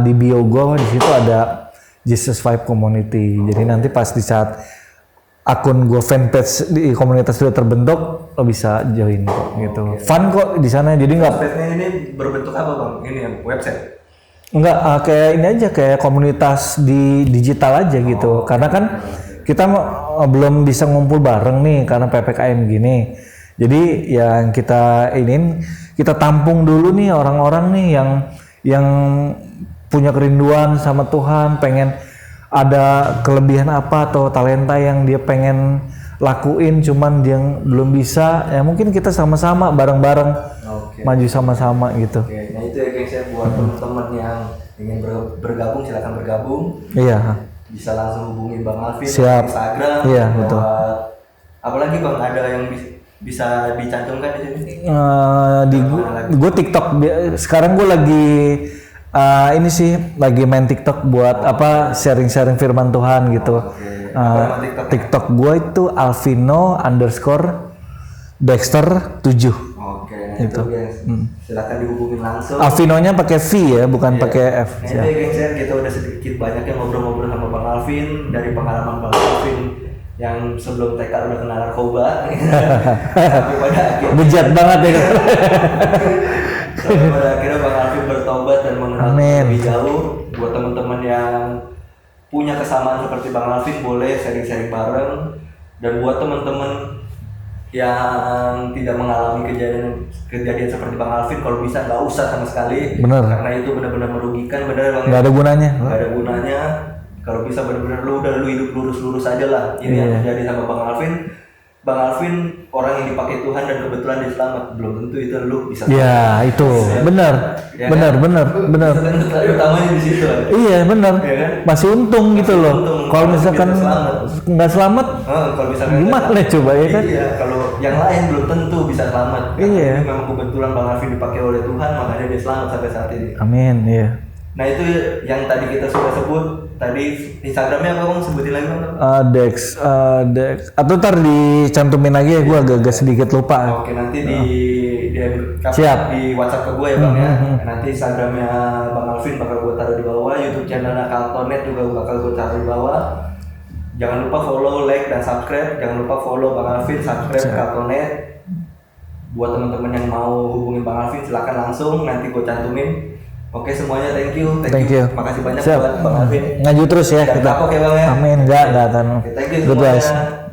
di bio gue, di situ ada Jesus Vibe Community. Jadi nanti pas di saat akun gue fanpage di komunitas sudah terbentuk, lo bisa join kok gitu. Fun kok di sana, jadi nggak. Fanpage-nya ini berbentuk apa bang? Ini yang website? Enggak, kayak ini aja, kayak komunitas di digital aja gitu. Karena kan kita belum bisa ngumpul bareng nih karena PPKM gini. Jadi yang kita kita tampung dulu nih orang-orang nih yang punya kerinduan sama Tuhan, pengen ada kelebihan apa atau talenta yang dia pengen lakuin cuman dia belum bisa, ya mungkin kita sama-sama bareng-bareng maju sama-sama gitu. Nah itu ya guys ya, buat teman-teman yang ingin bergabung silakan bergabung. Iya. Bisa langsung hubungin Bang Alvin di Siap. Instagram. Iya betul. Apalagi Bang, ada yang bisa dicantumkan di sini? Di gue TikTok sekarang gue lagi ini sih lagi main TikTok buat sharing-sharing firman Tuhan gitu. TikTok gue itu Alvino_Dexter7. Oke, nah itu guys, silakan dihubungin langsung. Alvinonya pakai V ya, bukan pakai F. Nah itu guys ya, kita udah sedikit banyaknya ngobrol-ngobrol sama Bang Alvin, dari pengalaman Bang Alvin yang sebelum TK udah kena narkoba sampai pada akhirnya bejat banget ya. sampai pada akhirnya Bang Alvin bertobat dan mengenal lebih jauh. Buat teman-teman yang punya kesamaan seperti Bang Alvin, boleh sharing-sharing bareng. Dan buat teman-teman yang tidak mengalami kejadian seperti Bang Alvin, kalau bisa nggak usah sama sekali. Bener. Karena itu benar-benar merugikan, benar Bang. Nggak ada gunanya. Nggak ada gunanya. Kalau bisa benar-benar lu hidup lurus-lurus aja lah. Ini yang terjadi sama Bang Alvin. Bang Alvin orang yang dipakai Tuhan dan kebetulan dia selamat, belum tentu itu lu bisa selamat. Ya itu benar, ya, benar, kan? benar. Utamanya di situ. Iya benar, ya, kan? masih untung gitu loh. Kalau misalkan nggak selamat, kalau misalkan gimana coba ya kan? Iya, kalau yang lain belum tentu bisa selamat. Iya. Ini memang kebetulan Bang Alvin dipakai oleh Tuhan, makanya dia selamat sampai saat ini. Amin, iya. Nah itu yang tadi kita sudah sebut, tadi Instagramnya apa Bang, sebutin lagi Bang? Dex, atau ntar dicantumin lagi ya, gue agak sedikit lupa. Oke, nanti di Siap. di WhatsApp ke gue ya Bang ya. Nanti Instagramnya Bang Alvin bakal gue taruh di bawah, YouTube channelnya Kaltonet juga bakal gue taruh di bawah. Jangan lupa follow, like, dan subscribe. Jangan lupa follow Bang Alvin, subscribe Kaltonet. Buat teman-teman yang mau hubungin Bang Alvin silakan langsung, nanti gue cantumin. Oke semuanya, thank you. Siap. Makasih banyak buat Bang Alvin. Ngaju terus ya Jangan kita. kapok ya Bang ya. Amin, enggak akan. Oke, thank you Good guys. semuanya.